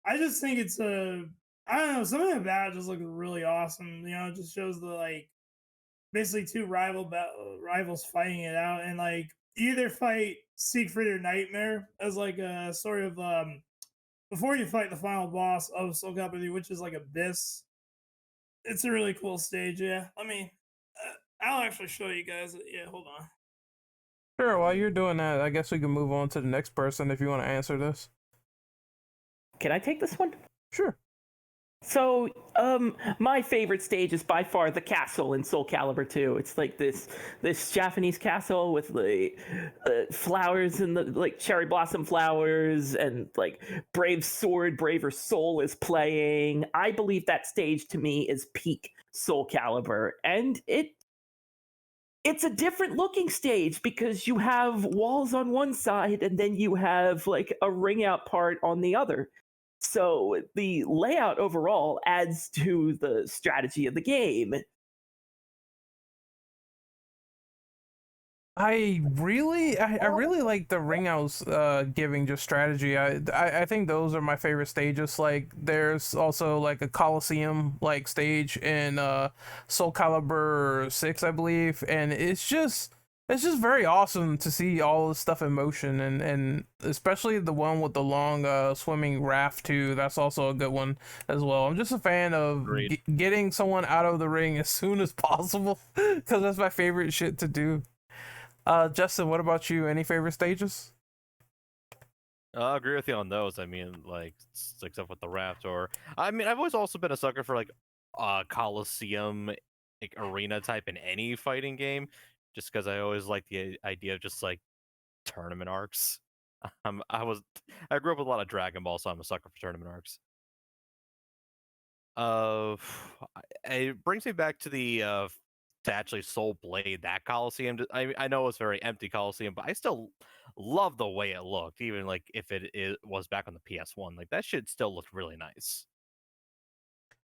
I just think it's I don't know, something about it just looks really awesome. You know, it just shows the like basically two rivals fighting it out, and like you either fight Siegfried or Nightmare as like a sort of before you fight the final boss of Soul Calibur, which is like Abyss. It's a really cool stage. Yeah, I'll actually show you guys. Yeah, hold on. Sure, while you're doing that, I guess we can move on to the next person if you want to answer this. Can I take this one? Sure. So, my favorite stage is by far the castle in Soul Calibur 2. It's like this Japanese castle with the flowers and the like cherry blossom flowers, and like Brave Sword, Braver Soul is playing. I believe that stage to me is peak Soul Calibur, and it's a different looking stage because you have walls on one side and then you have like a ring out part on the other. So the layout overall adds to the strategy of the game. I really like the ring outs giving just strategy. I think those are my favorite stages. Like there's also like a Coliseum like stage in Soul Calibur 6, I believe, and it's just very awesome to see all this stuff in motion, and especially the one with the long swimming raft too. That's also a good one as well. I'm just a fan of getting someone out of the ring as soon as possible because that's my favorite shit to do. Justin, what about you? Any favorite stages? I agree with you on those. I mean, like except with the raft, or I mean, I've always also been a sucker for like Coliseum, like arena type in any fighting game, just because I always like the idea of just like tournament arcs. I grew up with a lot of Dragon Ball, so I'm a sucker for tournament arcs. It brings me back to the to actually Soul Blade, that Coliseum. I know it's very empty Coliseum, but I still love the way it looked, even like if it was back on the PS1. Like that shit still looked really nice.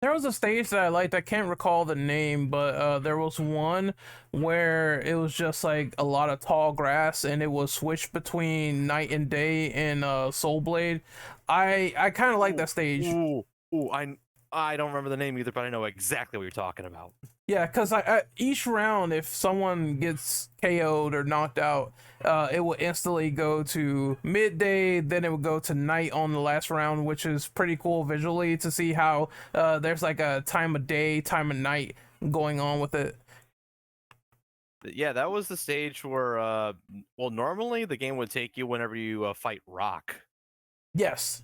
There was a stage that I liked. I can't recall the name, but there was one where it was just like a lot of tall grass, and it was switched between night and day in Soul Blade. I kind of like that stage. I don't remember the name either, but I know exactly what you're talking about. Yeah, because each round, if someone gets KO'd or knocked out, it will instantly go to midday, then it will go to night on the last round, which is pretty cool visually to see how there's like a time of day, time of night going on with it. Yeah, that was the stage where, well, normally the game would take you whenever you fight Rock. Yes.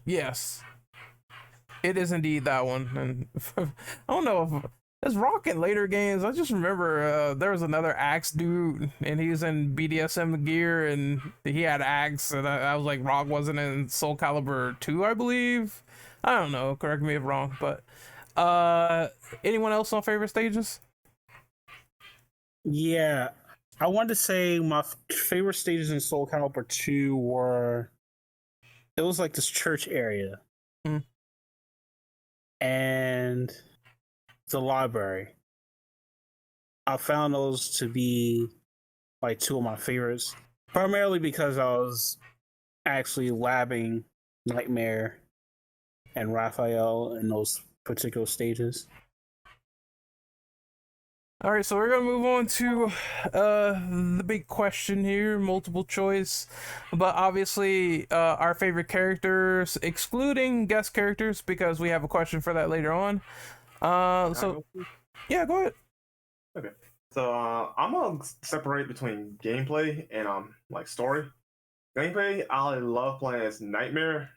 It is indeed that one, and I don't know if it's Rock in later games. I just remember there was another axe dude, and he was in BDSM gear, and he had axe, and I was like, Rock wasn't in Soul Calibur 2, I believe. I don't know. Correct me if wrong, but anyone else on favorite stages? Yeah, I wanted to say my favorite stages in Soul Calibur 2 were, it was like this church area. and the library. I found those to be like two of my favorites, primarily because I was actually labbing Nightmare and Raphael in those particular stages. All right, so we're gonna move on to the big question here, multiple choice, but obviously our favorite characters, excluding guest characters, because we have a question for that later on. So yeah, go ahead. Okay, so I'm gonna separate between gameplay and like story. Gameplay, I love playing as Nightmare,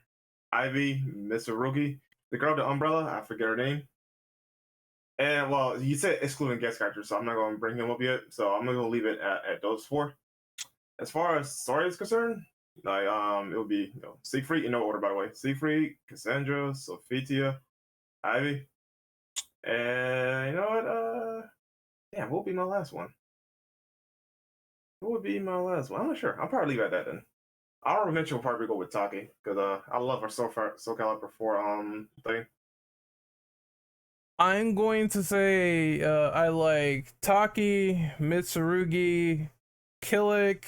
Ivy, Mitsurugi, the girl with the umbrella. I forget her name. And well, you said excluding guest characters, so I'm not going to bring him up yet. So I'm going to leave it at those four. As far as story is concerned, like it would be Siegfried in no order, by the way. Siegfried, Cassandra, Sophitia, Ivy, and you know what? What would be my last one? What would be my last one? I'm not sure. I'll probably leave it at that then. I'll eventually probably go with Taki because I love her Soul Calibur 4 thing. I'm going to say I like Taki, Mitsurugi, Killick.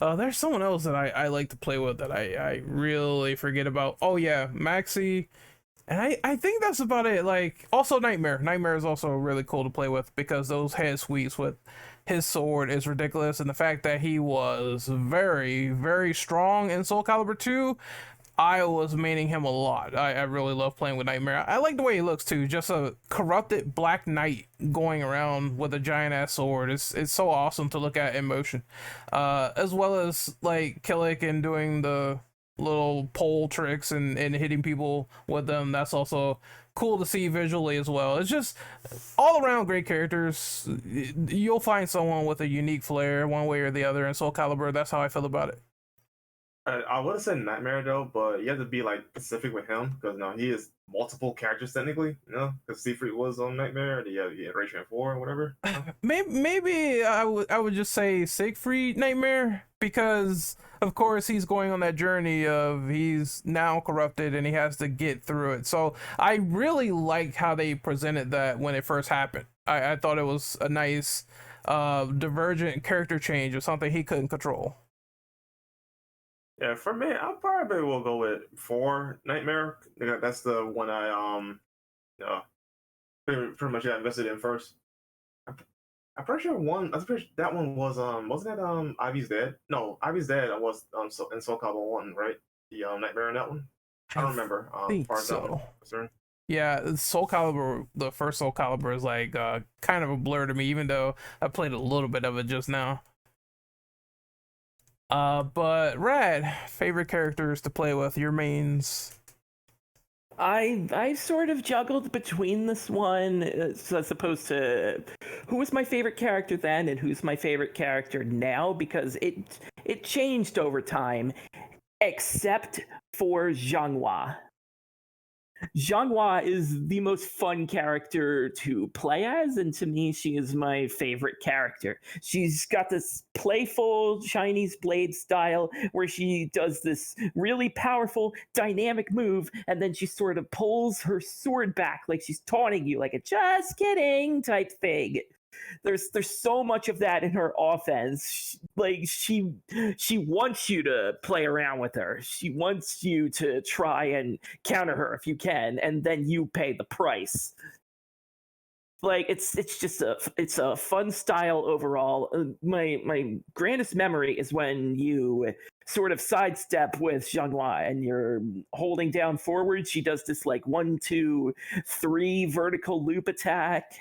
There's someone else that I like to play with that I really forget about. Oh yeah, Maxi. And I think that's about it. Like, also Nightmare. Nightmare is also really cool to play with because those head sweeps with his sword is ridiculous. And the fact that he was very, very strong in Soul Calibur 2, I was maining him a lot. I really love playing with Nightmare. I like the way he looks too. Just a corrupted black knight going around with a giant ass sword. It's so awesome to look at in motion. As well as like Killick and doing the little pole tricks and hitting people with them. That's also cool to see visually as well. It's just all around great characters. You'll find someone with a unique flair one way or the other in Soul Calibur. That's how I feel about it. I would have said Nightmare though, but you have to be like specific with him because he is multiple characters technically, because Siegfried was on Nightmare, the Iteration 4 or whatever. Maybe I would just say Siegfried Nightmare because of course he's going on that journey of he's now corrupted and he has to get through it. So I really like how they presented that when it first happened. I thought it was a nice divergent character change of something he couldn't control. Yeah, for me, I probably will go with 4 Nightmare. That's the one I pretty much got invested in first. I'm pretty sure that one was wasn't that Ivy's dad? No, Ivy's dad was in Soul Calibur 1, right? The Nightmare in that one. I don't remember. Think far as that so. one concerned. Yeah, Soul Calibur, the first Soul Calibur is like kind of a blur to me, even though I played a little bit of it just now. But Rad, favorite characters to play with, your mains. I sort of juggled between this one as opposed to who was my favorite character then and who's my favorite character now, because it changed over time, except for Zhanghua. Zhanghua is the most fun character to play as, and to me, she is my favorite character. She's got this playful Chinese blade style where she does this really powerful, dynamic move, and then she sort of pulls her sword back like she's taunting you, like a just kidding type thing. There's so much of that in her offense. She wants you to play around with her. She wants you to try and counter her if you can, and then you pay the price. Like it's just a fun style overall. My grandest memory is when you sort of sidestep with Zhanghua and you're holding down forward. She does this like 1, 2, 3 vertical loop attack.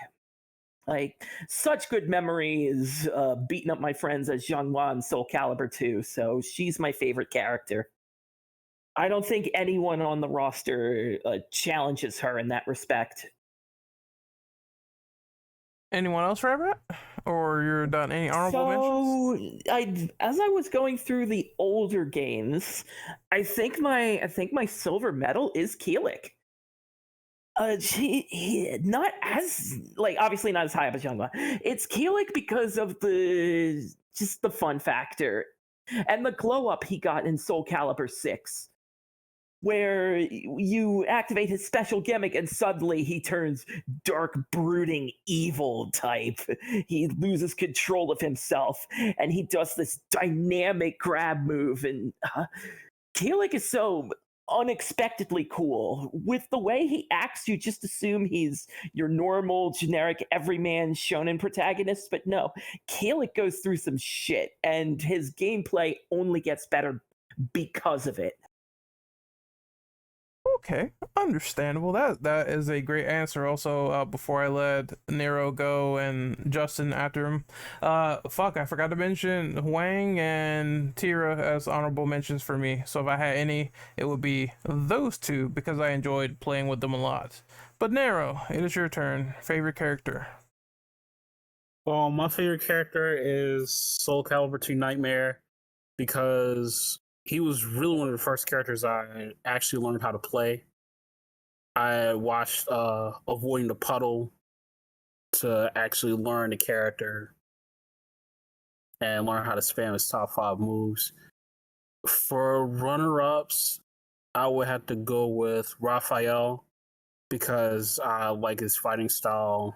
Like, such good memories beating up my friends as Zhanghua in Soul Calibur 2, so she's my favorite character. I don't think anyone on the roster challenges her in that respect. Anyone else, Rabbit? Or you're done? Any honorable mentions? As I was going through the older games, I think my silver medal is Keelik. He not as obviously not as high up as Youngblood. It's Keelik because of the fun factor and the glow up he got in Soul Calibur 6. where you activate his special gimmick and suddenly he turns dark, brooding, evil type. He loses control of himself and he does this dynamic grab move. And Keelik is so unexpectedly cool. With the way he acts, you just assume he's your normal, generic, everyman shonen protagonist. But no, Keelik goes through some shit and his gameplay only gets better because of it. Okay, understandable. That is a great answer. Also, before I let Nero go and Justin after him, fuck, I forgot to mention Huang and Tira as honorable mentions for me. So if I had any, it would be those two because I enjoyed playing with them a lot. But Nero, it is your turn. Favorite character? Well, my favorite character is Soul Calibur 2 Nightmare because he was really one of the first characters I actually learned how to play. I watched Avoiding the Puddle to actually learn the character and learn how to spam his top 5 moves. For runner-ups, I would have to go with Raphael because I like his fighting style.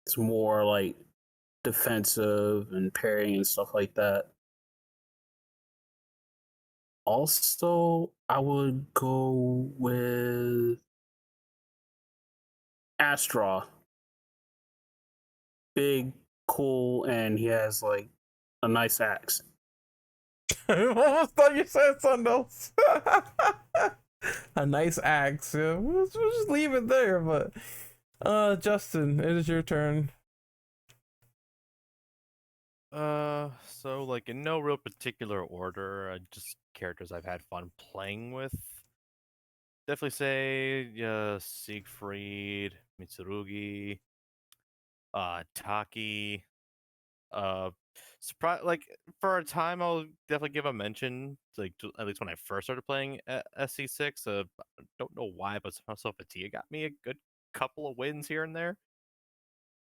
It's more like defensive and parrying and stuff like that. Also, I would go with Astra. Big, cool, and he has like a nice axe. I almost thought you said something else. A nice axe. Yeah, we'll just leave it there. But Justin, it is your turn. So like in no real particular order, just characters I've had fun playing with. Definitely say Siegfried, Mitsurugi, Taki. Like for a time, I'll definitely give a mention. Like at least when I first started playing SC6. Don't know why, but somehow Fatia got me a good couple of wins here and there.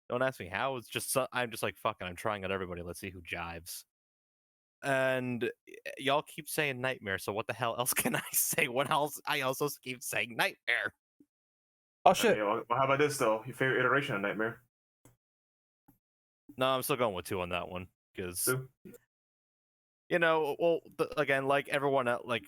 Don't ask me how. It's just I'm just like fucking. I'm trying out everybody. Let's see who jives. And y'all keep saying Nightmare, so what the hell else can I say? What else? I also keep saying Nightmare. Oh shit. Hey, well, how about this though? Your favorite iteration of Nightmare? No, I'm still going with 2 on that one because 2? well, again, like everyone else, like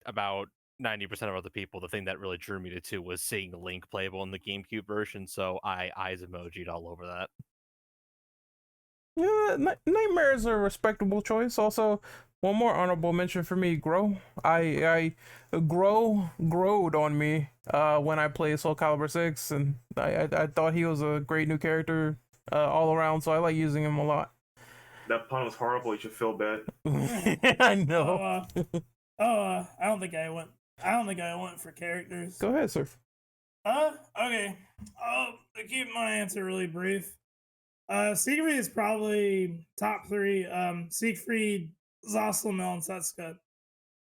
about 90% of other people, the thing that really drew me to 2 was seeing Link playable in the GameCube version, so I eyes emojied all over that. Yeah, Nightmare is a respectable choice. Also, one more honorable mention for me, Grow. I growed on me when I played Soul Calibur 6, and I thought he was a great new character all around, so I like using him a lot. That pun was horrible. You should feel bad. I know. I don't think I went. I don't think I went for characters. Go ahead, sir. Okay. I'll keep my answer really brief. Siegfried is probably top 3. Siegfried, Zoslamel, and Setsuka.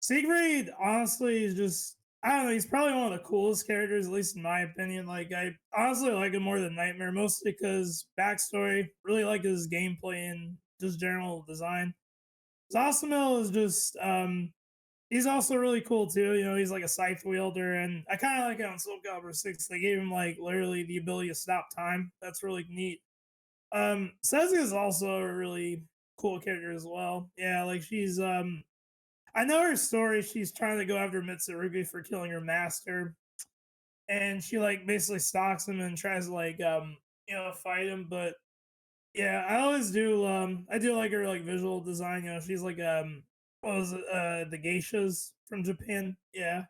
Siegfried, honestly, is just, I don't know, he's probably one of the coolest characters, at least in my opinion. Like, I honestly like him more than Nightmare, mostly because backstory, really like his gameplay and just general design. Zoslamel is just, he's also really cool too. You know, he's like a scythe wielder, and I kind of like it on Soul Calibur 6. They gave him like literally the ability to stop time. That's really neat. Sezuka is also a really cool character as well. Yeah, like she's I know her story. She's trying to go after Mitsurugi for killing her master. And she like basically stalks him and tries to like fight him. But yeah, I do like her like visual design. You know, she's like what was it, the geishas from Japan. Yeah.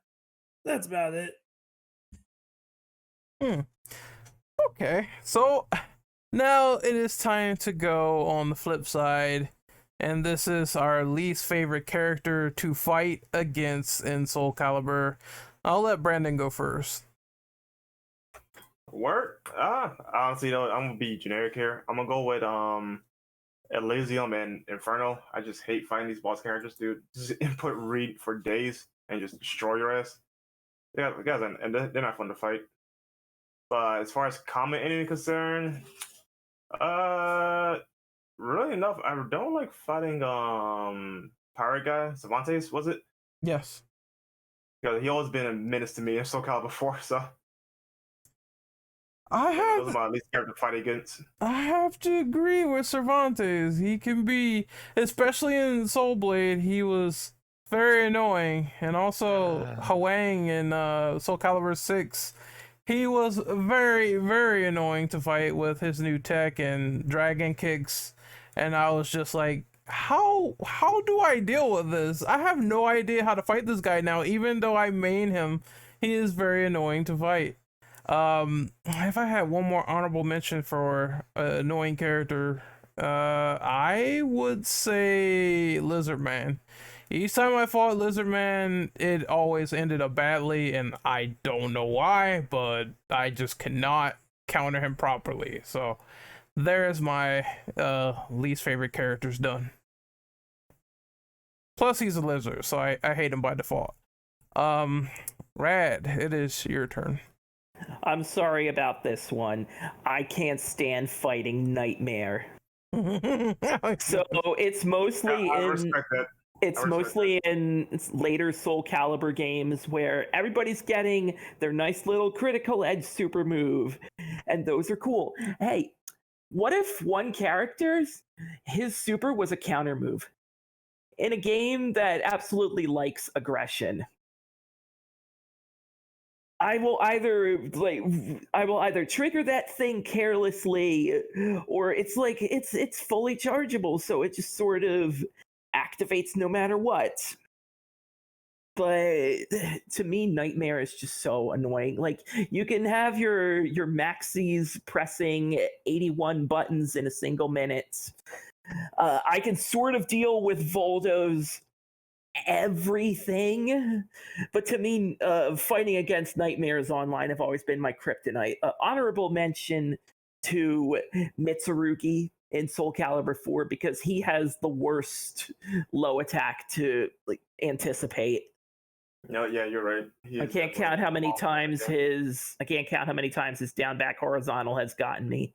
That's about it. Okay, so now it is time to go on the flip side, and this is our least favorite character to fight against in Soul Calibur. I'll let Brandon go first. Work? Honestly, I'm gonna be generic here. I'm gonna go with Elysium and Inferno. I just hate fighting these boss characters, dude. Just input read for days and just destroy your ass. Yeah, guys, and they're not fun to fight. But as far as common enemy concerned, really enough, I don't like fighting pirate guy. Cervantes, was it? Yes. Because he always been a menace to me in Soul Calibur before, so those are my least character to fight against. I have to agree with Cervantes. He can be, especially in Soul Blade, he was very annoying, and also Hwang in Soul Calibur 6. He was very, very annoying to fight with his new tech and dragon kicks, and I was just like, how do I deal with this? I have no idea how to fight this guy now, even though I main him. He is very annoying to fight. If I had one more honorable mention for annoying character, I would say Lizard Man. Each time I fought Lizard Man, it always ended up badly, and I don't know why, but I just cannot counter him properly. So there's my least favorite characters done. Plus, he's a lizard, so I hate him by default. Rad, it is your turn. I'm sorry about this one. I can't stand fighting Nightmare. So it's mostly in later Soul Calibur games where everybody's getting their nice little critical edge super move, and those are cool. Hey, what if one character's his super was a counter move in a game that absolutely likes aggression? I will either trigger that thing carelessly, or it's fully chargeable, so it just sort of activates no matter what. But to me, Nightmare is just so annoying. Like, you can have your maxis pressing 81 buttons in a single minute. I can sort of deal with Voldo's everything, but to me, fighting against Nightmares online have always been my kryptonite. Honorable mention to Mitsurugi in Soul Calibur 4 because he has the worst low attack to anticipate. No, yeah, you're right. I can't count how many times his down back horizontal has gotten me.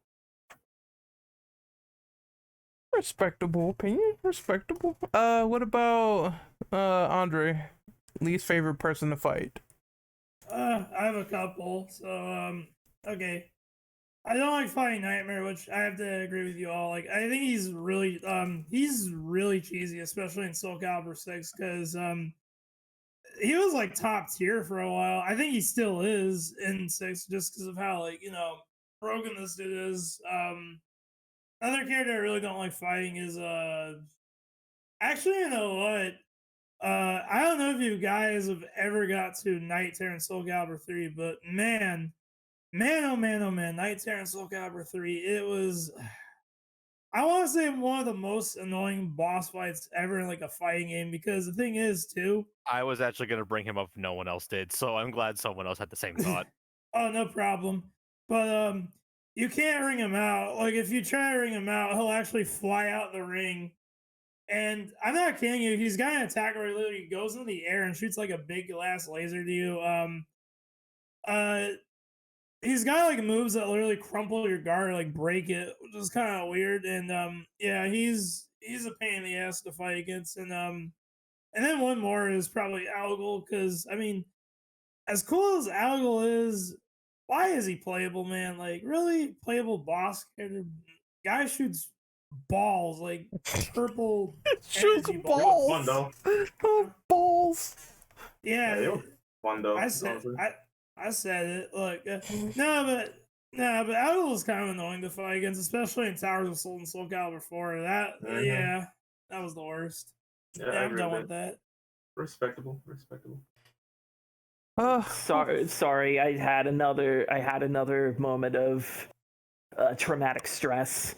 Respectable opinion. Respectable. What about Andre? Least favorite person to fight? I have a couple. So okay. I don't like fighting Nightmare, which I have to agree with you all. Like, I think he's really cheesy, especially in Soul Calibur 6, because he was like top tier for a while. I think he still is in 6 just because of how broken this dude is. Another character I really don't like fighting is actually, you know what? I don't know if you guys have ever got to Night Terror in Soul Calibur 3, but man, oh man, Night Terror in Soul Calibur 3, it was, I want to say, one of the most annoying boss fights ever in a fighting game, because the thing is too, I was actually going to bring him up if no one else did, so I'm glad someone else had the same thought. Oh, no problem. But you can't ring him out. Like, if you try to ring him out, he'll actually fly out the ring. And I'm not kidding you, he's got an attack where he literally goes into the air and shoots like a big glass laser to you. He's got moves that literally crumple your guard, break it, which is kind of weird. And yeah, he's a pain in the ass to fight against. And then one more is probably Algol, because I mean, as cool as Algol is, why is he playable, man? Really playable boss character? Guy shoots balls, purple Shoots energy balls. Fun though. Oh, balls. Yeah, it was fun though. I said it. Look, but Algol is kind of annoying to fight against, especially in Towers of Soul and Soul Calibur 4. Yeah, that was the worst. Yeah, I'm done with that. Respectable. Sorry, I had another moment of traumatic stress.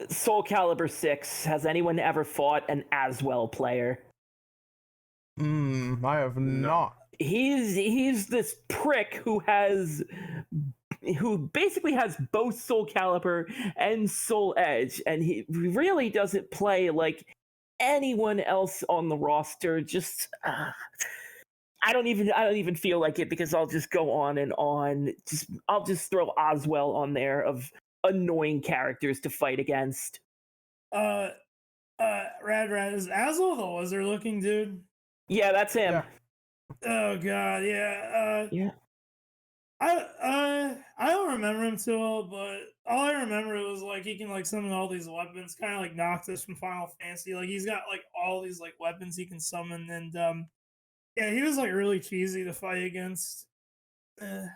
Soul Calibur 6. Has anyone ever fought an Aswell player? I have not. He's this prick who basically has both Soul Calibur and Soul Edge, and he really doesn't play like anyone else on the roster. Just I don't even feel like it, because I'll just go on and on. I'll just throw Oswell on there of annoying characters to fight against. Rad, is Aswell the lizard looking dude? Yeah, that's him. Oh god, yeah. Yeah. I don't remember him too well, but all I remember was like he can like summon all these weapons, kind of like Noctis from Final Fantasy. Like he's got like all these like weapons he can summon, and yeah, he was like really cheesy to fight against. Uh,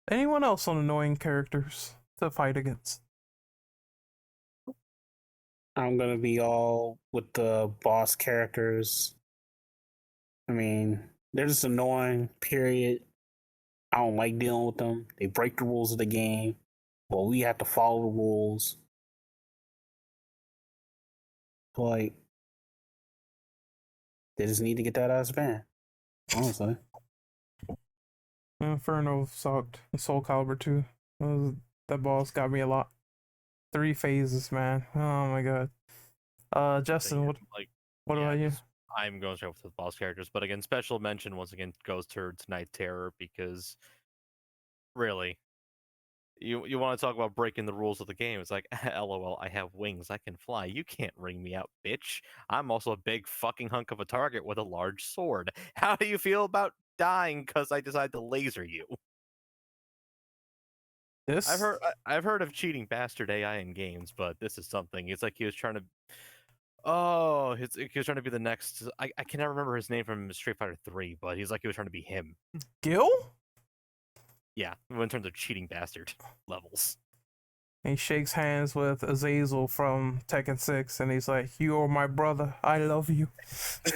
Anyone else on annoying characters to fight against? I'm gonna be all with the boss characters. I mean, they're just annoying, period. I don't like dealing with them. They break the rules of the game. Well, we have to follow the rules. Like, they just need to get that ass banned. Honestly. Inferno sucked. Soul Calibur 2. That boss got me a lot. 3 phases, man. Oh my god. Justin, Thing what is, like, what yeah, about you? just- I'm going straight with the boss characters, but again, special mention once again goes towards Night Terror because really, you want to talk about breaking the rules of the game? It's like, lol, I have wings, I can fly. You can't ring me out, bitch. I'm also a big fucking hunk of a target with a large sword. How do you feel about dying because I decide to laser you? This I've heard of cheating bastard AI in games, but this is something. It's like he was trying to. Oh, he was trying to be the next. I can never remember his name from Street Fighter 3, but he's like he was trying to be him. Gil? Yeah, in terms of cheating bastard levels. He shakes hands with Azazel from Tekken 6 and he's like, "You are my brother. I love you."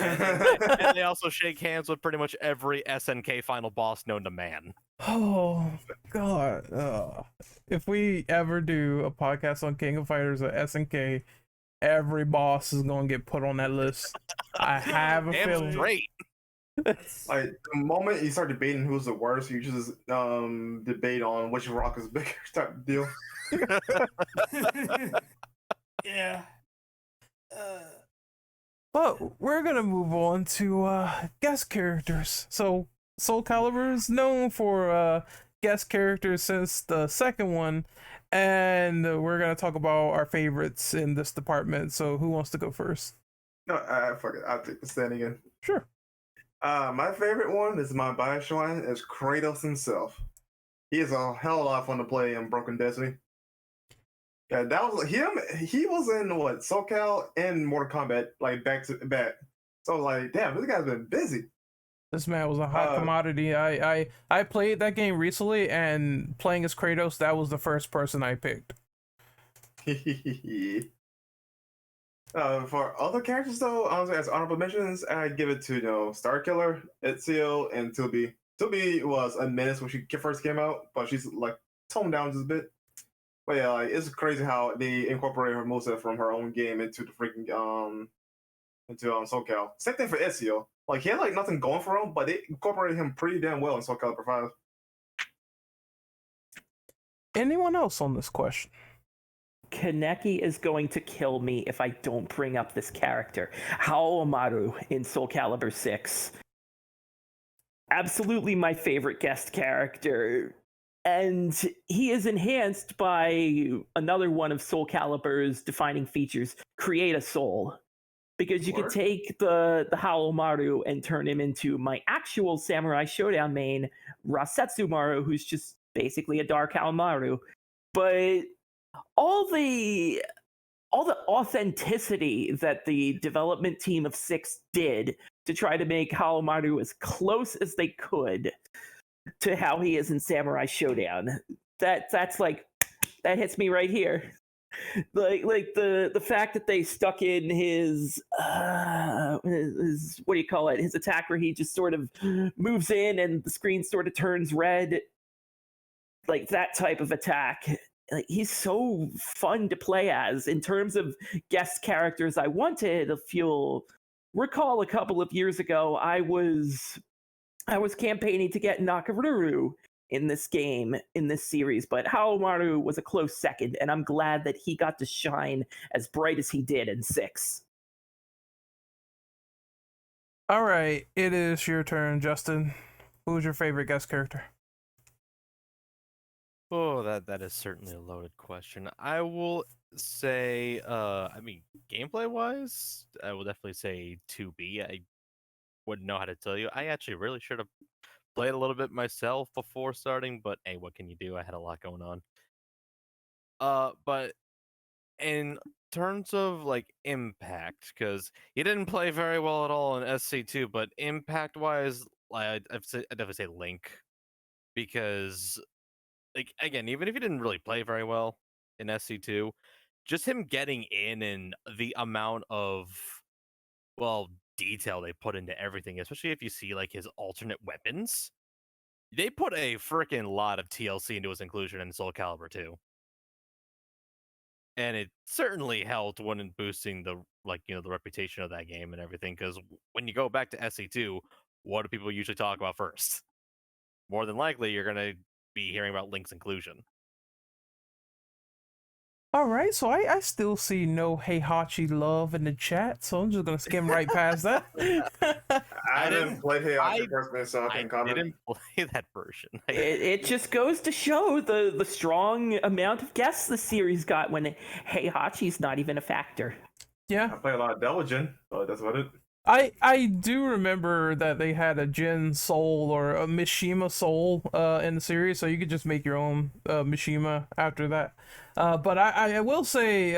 And they also shake hands with pretty much every SNK final boss known to man. Oh god. If we ever do a podcast on King of Fighters or SNK, every boss is gonna get put on that list. I have a Damn feeling. straight. Like the moment you start debating who's the worst, you just debate on which rock is bigger type of deal. yeah. But we're gonna move on to guest characters. So Soul Calibur is known for guest characters since the second one, and we're gonna talk about our favorites in this department. So who wants to go first? No, fuck it. I'll take the stand again. Sure. My favorite one is my bias one is Kratos himself. He is a hell of a lot of fun to play in Broken Destiny. Yeah, that was him. He was in what SoCal and Mortal Kombat, like back to back. So like, damn, this guy's been busy. This man was a hot commodity. I played that game recently, and playing as Kratos, that was the first person I picked. For other characters though, as honorable mentions, I give it to Starkiller, Ezio, and Tubi. Tubi was a menace when she first came out, but she's like toned down just a bit. But yeah, like, it's crazy how they incorporate her moveset from her own game into the freaking into SoCal. Same thing for Ezio. Like he had like nothing going for him, but they incorporated him pretty damn well in Soul Calibur 5. Anyone else on this question? Kaneki is going to kill me if I don't bring up this character. Haomaru in Soul Calibur 6. Absolutely my favorite guest character. And he is enhanced by another one of Soul Calibur's defining features, Create a Soul. Because you could take the Haomaru and turn him into my actual Samurai Showdown main, Rasetsumaru, who's just basically a Dark Haomaru. But all the authenticity that the development team of 6 did to try to make Haomaru as close as they could to how he is in Samurai Showdown, that's like, that hits me right here. Like the fact that they stuck in his what do you call it, his attack where he just sort of moves in and the screen sort of turns red, like that type of attack. Like, he's so fun to play as. In terms of guest characters I wanted, if you'll recall, a couple of years ago I was campaigning to get Nakaruru in this game, in this series, but Haomaru was a close second, and I'm glad that he got to shine as bright as he did in 6. All right, it is your turn, Justin. Who's your favorite guest character? Oh, that is certainly a loaded question. I will say, I mean, gameplay wise, I will definitely say 2B. wouldn't know how to tell you. I actually really should have played a little bit myself before starting, but hey, what can you do? I had a lot going on. But in terms of like impact, because he didn't play very well at all in SC2, but impact wise, I'd definitely say Link, because like again, even if he didn't really play very well in SC2, just him getting in and the amount of detail they put into everything, especially if you see like his alternate weapons. They put a freaking lot of TLC into his inclusion in Soul Calibur 2. And it certainly helped when boosting the the reputation of that game and everything, because when you go back to SC2, what do people usually talk about first? More than likely you're gonna be hearing about Link's inclusion. All right, so I still see no Heihachi love in the chat, so I'm just gonna skim right past that. I didn't play Heihachi personally, so I can comment. Didn't play that version. It just goes to show the strong amount of guests the series got when Heihachi's not even a factor. Yeah, I play a lot of Deligent, but that's about it. I do remember that they had a Jin Soul or a Mishima Soul in the series, so you could just make your own Mishima after that. But I will say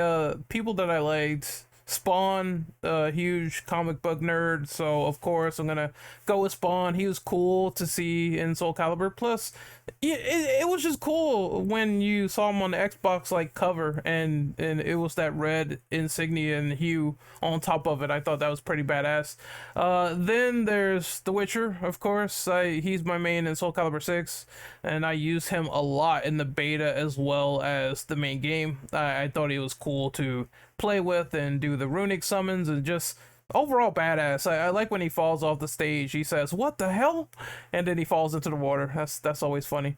people that I liked, Spawn, huge comic book nerd, so of course I'm gonna go with Spawn. He was cool to see in Soul Calibur. Plus, it was just cool when you saw him on the Xbox like cover, and it was that red insignia and hue on top of it. I thought that was pretty badass. Then there's The Witcher, of course. He's my main in Soul Calibur 6, and I use him a lot in the beta as well as the main game. I thought he was cool to play with and do the runic summons, and just overall badass. I like when he falls off the stage, he says, "What the hell?" and then he falls into the water. That's always funny.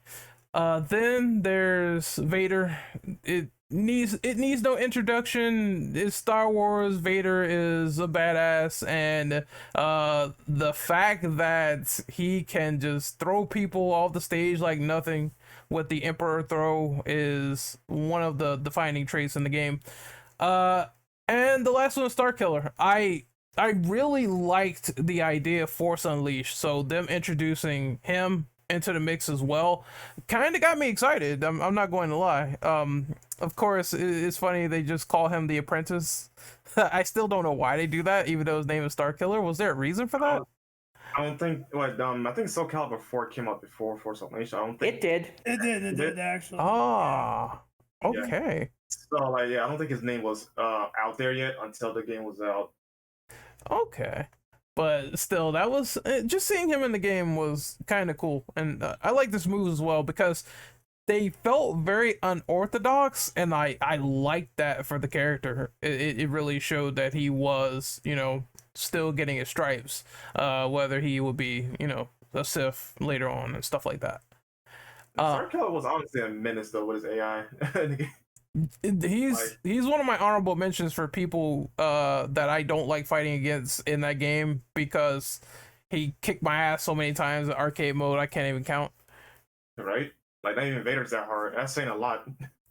Then there's Vader. It needs no introduction. It's Star Wars. Vader is a badass, and the fact that he can just throw people off the stage like nothing with the Emperor throw is one of the defining traits in the game. And the last one is Starkiller. I really liked the idea of Force Unleashed, so them introducing him into the mix as well kind of got me excited. I'm not going to lie. Of course, it's funny they just call him the Apprentice. I still don't know why they do that, even though his name is Starkiller. Was there a reason for that? I don't think. I think Soul Calibur 4 came out before Force Unleashed. I don't think It did. It did actually. Ah, okay. So I don't think his name was out there yet until the game was out. Okay, but still, that was just seeing him in the game was kind of cool, and I like this move as well because they felt very unorthodox, and I liked that for the character. It really showed that he was, still getting his stripes, whether he would be, a Sith later on and stuff like that. Starkiller was honestly a menace though with his AI. He's one of my honorable mentions for people that I don't like fighting against in that game, because he kicked my ass so many times in arcade mode I can't even count. Right? Like, not even Vader's that hard. That's saying a lot.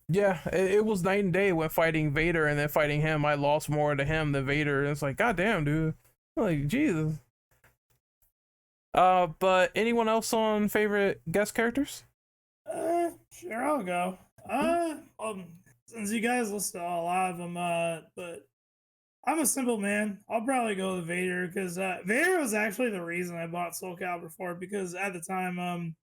Yeah, it was night and day when fighting Vader, and then fighting him, I lost more to him than Vader. And it's like, goddamn, dude. Like, Jesus. But anyone else on favorite guest characters? Sure, I'll go. Since you guys listed a lot of them, but I'm a simple man. I'll probably go with Vader, because Vader was actually the reason I bought Soul Calibur 4, because at the time,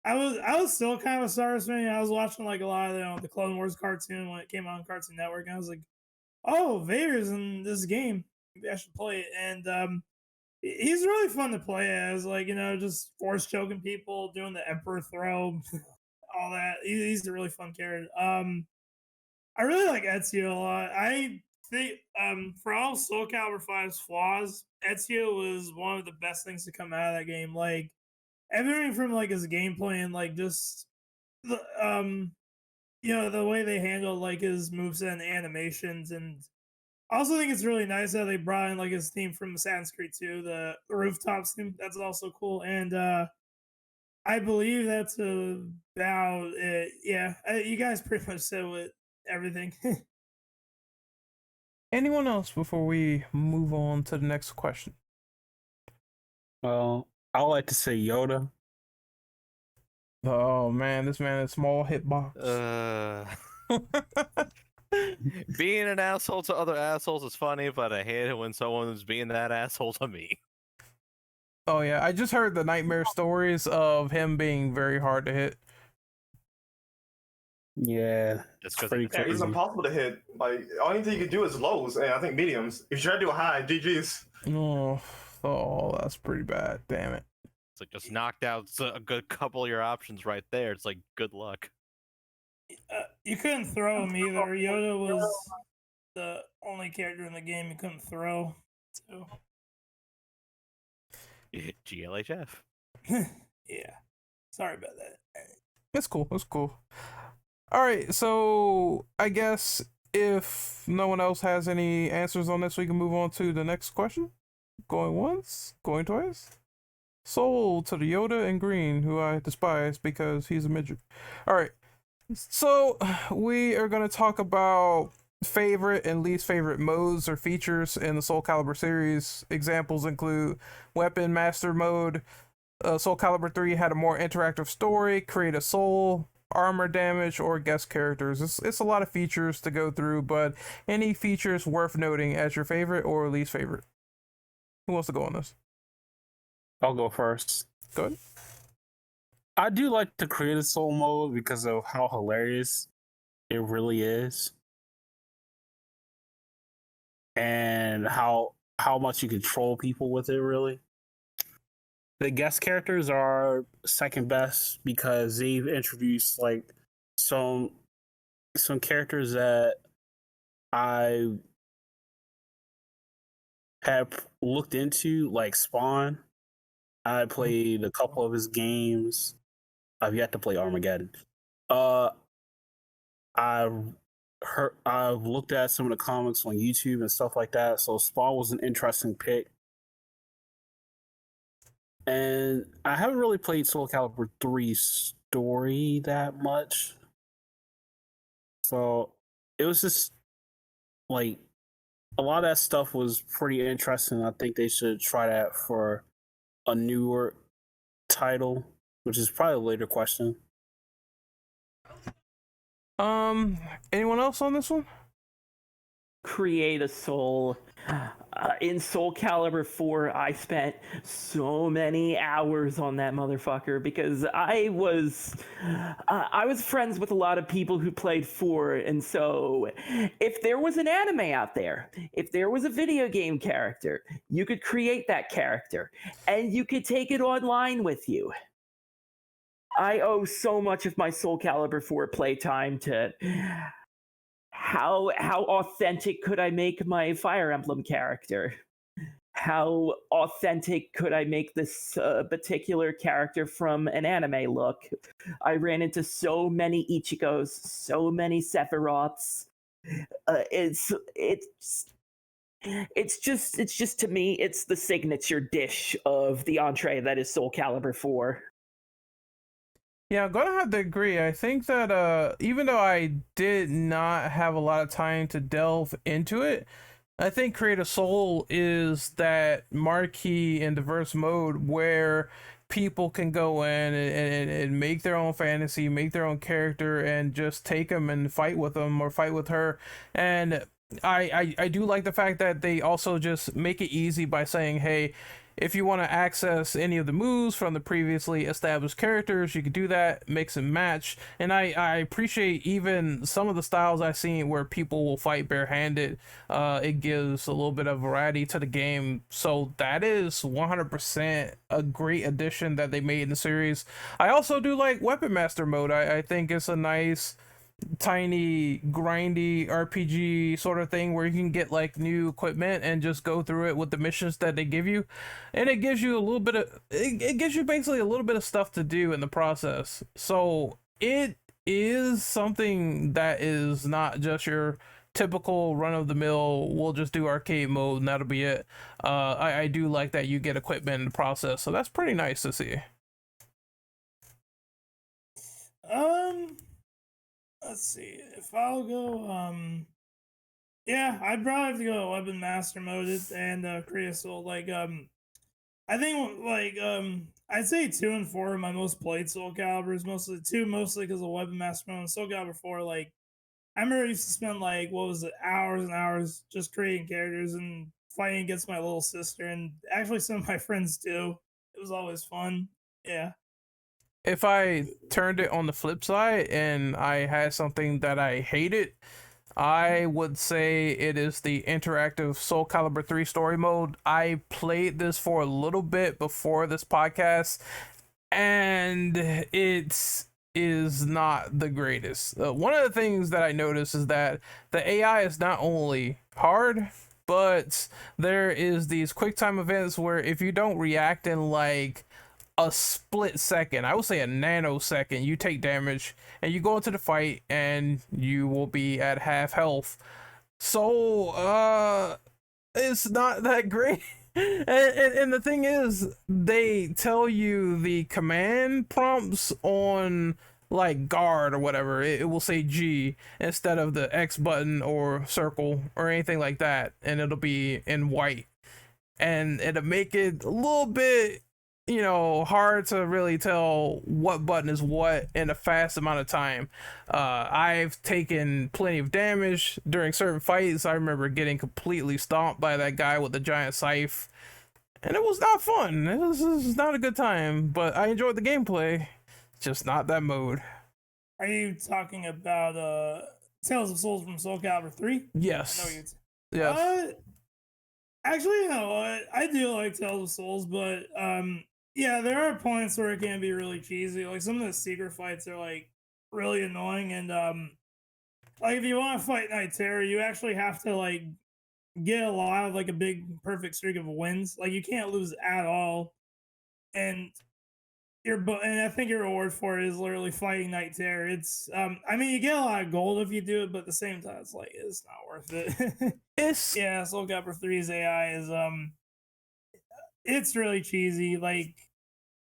I was still kind of a Star Wars fan. I was watching like a lot of the Clone Wars cartoon when it came out on Cartoon Network, and I was like, "Oh, Vader's in this game. Maybe I should play it." And he's really fun to play as, like, just force choking people, doing the Emperor throw, all that. He's a really fun character. I really like Ezio a lot. I think for all Soul Calibur 5's flaws, Ezio was one of the best things to come out of that game. Like, everything from like his gameplay and like just the the way they handle like his moveset and animations. And I also think it's really nice how they brought in like his theme from Assassin's Creed 2, the rooftops theme. That's also cool. And I believe that's about it. Yeah, you guys pretty much said with everything. Anyone else before we move on to the next question? Well, I like to say Yoda. Oh man, this man is small hitbox. Being an asshole to other assholes is funny, but I hate it when someone's being that asshole to me. Oh yeah, I just heard the nightmare stories of him being very hard to hit. Yeah, Just it's 'cause pretty he- Yeah, it's crazy. impossible to hit. Like, only thing you can do is lows, and I think mediums. If you try to do a high, GG's. Oh, that's pretty bad. Damn it. It's like just knocked out a good couple of your options right there. It's like good luck. You couldn't throw him either. Yoda was the only character in the game you couldn't throw. So GLHF. yeah, sorry about that. It's cool. It's cool. All right, so I guess if no one else has any answers on this, we can move on to the next question. Going once, going twice. Soul to the Yoda in green, who I despise because he's a midget. All right, so we are going to talk about favorite and least favorite modes or features in the Soul Calibur series. Examples include Weapon Master Mode. Soul Calibur 3 had a more interactive story, create a soul, armor damage, or guest characters. It's a lot of features to go through, but any features worth noting as your favorite or least favorite? Who wants to go on this? I'll go first. Go ahead. I do like the creative soul mode because of how hilarious it really is, and how much you control people with it. Really, the guest characters are second best because they've introduced like some characters that I have looked into, like Spawn. I played a couple of his games. I've yet to play Armageddon. Uh, I've I've looked at some of the comics on YouTube and stuff like that. So Spawn was an interesting pick. And I haven't really played Soul Calibur 3 story that much. So it was just like a lot of that stuff was pretty interesting. I think they should try that for a newer title, which is probably a later question. Anyone else on this one? Create a soul. In Soul Calibur 4, I spent so many hours on that motherfucker because I was friends with a lot of people who played 4, and so if there was an anime out there, if there was a video game character, you could create that character and you could take it online with you. I owe so much of my Soul Calibur 4 playtime to how authentic could I make my Fire Emblem character? How authentic could I make this particular character from an anime look? I ran into so many Ichigos, so many Sephiroths. It's just to me, it's the signature dish of the entree that is Soul Calibur 4. Yeah, I'm gonna have to agree. I think that even though I did not have a lot of time to delve into it, I think Create a Soul is that marquee and diverse mode where people can go in and make their own fantasy, make their own character, and just take them and fight with them or fight with her. And I do like the fact that they also just make it easy by saying, hey, if you want to access any of the moves from the previously established characters, you can do that, mix and match. And I appreciate even some of the styles I've seen where people will fight barehanded. It gives a little bit of variety to the game. So that is 100% a great addition that they made in the series. I also do like Weapon Master mode. I think it's a nice tiny grindy RPG sort of thing where you can get like new equipment and just go through it with the missions that they give you, and it gives you a little bit of it gives you basically a little bit of stuff to do in the process. So it is something that is not just your typical run-of-the-mill we'll just do arcade mode and that'll be it. I do like that you get equipment in the process, so that's pretty nice to see. Let's see. If I'll go, yeah, I'd probably have to go Weapon Master mode and create a soul. Like, I think like I'd say 2 and 4 are my most played Soul Caliburs. Mostly 2, mostly because of Weapon Master Mode. And Soul Calibur 4, like I remember I used to spend like what was it, hours and hours just creating characters and fighting against my little sister, and actually some of my friends too. It was always fun. Yeah. If I turned it on the flip side and I had something that I hated, I would say it is the interactive Soul Calibur 3 story mode. I played this for a little bit before this podcast, and it is not the greatest. One of the things that I noticed is that the AI is not only hard, but there is these quick time events where if you don't react in like a split second, I would say a nanosecond, you take damage and you go into the fight and you will be at half health. So it's not that great. And the thing is, they tell you the command prompts on like guard or whatever. It will say G instead of the X button or circle or anything like that, and it'll be in white, and it'll make it a little bit, you know, hard to really tell what button is what in a fast amount of time. I've taken plenty of damage during certain fights. I remember getting completely stomped by that guy with the giant scythe, and it was not fun. It was not a good time, but I enjoyed the gameplay. Just not that mode. Are you talking about Tales of Souls from Soul Calibur 3? I know Yes. you. Yes. Actually, you know what? I do like Tales of Souls, but yeah, there are points where it can be really cheesy. Like some of the secret fights are like really annoying, and like if you want to fight Night Terror, you actually have to like get a lot of like a big perfect streak of wins. Like you can't lose at all, and and I think your reward for it is literally fighting Night Terror. It's I mean you get a lot of gold if you do it, but at the same time it's like it's not worth it. It's Yeah, Soul Calibur 3's AI is it's really cheesy, like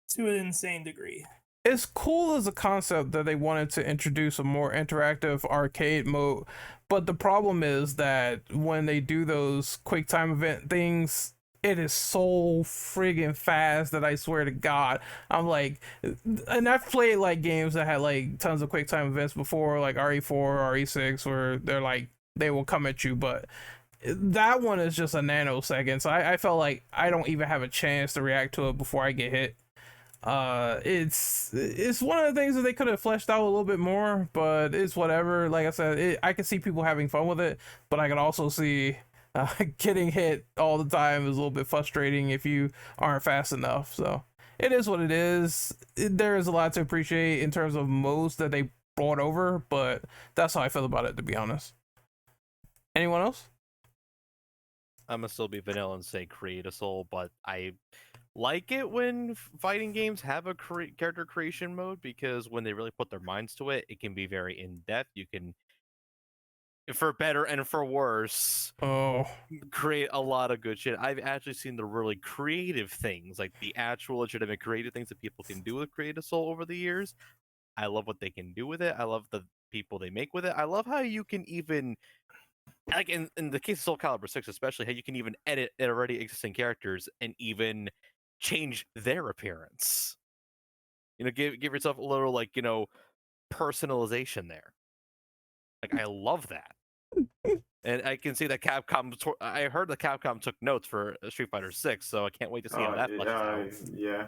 to an insane degree. it's cool as a concept that they wanted to introduce a more interactive arcade mode, but the problem is that when they do those quick time event things, it is so friggin' fast that I swear to God, I'm like, and I've played like games that had like tons of quick time events before, like RE4, RE6, where they're like they will come at you, but that one is just a nanosecond. So I felt like I don't even have a chance to react to it before I get hit. It's one of the things that they could have fleshed out a little bit more, but it's whatever. Like I said, I can see people having fun with it, but I can also see getting hit all the time is a little bit frustrating if you aren't fast enough. So it is what it is. There is a lot to appreciate in terms of modes that they brought over, but that's how I feel about it, to be honest. Anyone else? I'm gonna still be vanilla and say create a soul, but I like it when fighting games have a character creation mode, because when they really put their minds to it, it can be very in depth. You can, for better and for worse, Oh, create a lot of good shit. I've actually seen the really creative things, like the actual legitimate creative things that people can do with Create a Soul over the years. I love what they can do with it. I love the people they make with it. I love how you can even, like in the case of Soul Calibur 6 especially, how you can even edit already existing characters and even change their appearance. You know, give yourself a little, like, you know, personalization there. Like, I love that. And I can see that I heard that Capcom took notes for Street Fighter 6, so I can't wait to see how that fleshes out. Yeah,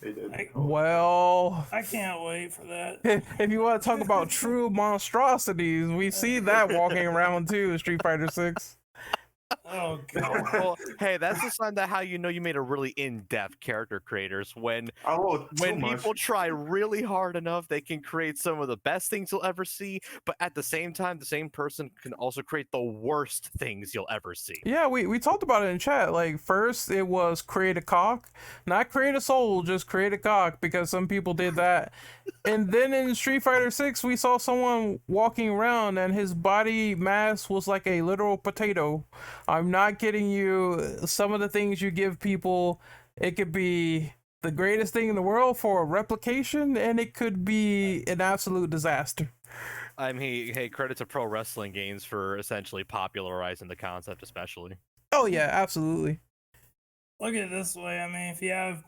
they did. well, I can't wait for that. if you want to talk about true monstrosities, we see that walking around too in Street Fighter 6. Oh god. Well, hey, that's a sign that how you know you made a really in-depth character creators when people try really hard enough, they can create some of the best things you'll ever see, but at the same time, the same person can also create the worst things you'll ever see. Yeah, we talked about it in chat. Like, first it was create a cock, not create a soul, just create a cock, because some people did that. And then in Street Fighter 6, we saw someone walking around and his body mass was like a literal potato. I'm not kidding you. Some of the things you give people, it could be the greatest thing in the world for a replication, and it could be an absolute disaster. I mean, hey, credit to Pro Wrestling Games for essentially popularizing the concept, especially. Oh yeah, absolutely. look at it this way. I mean, if you have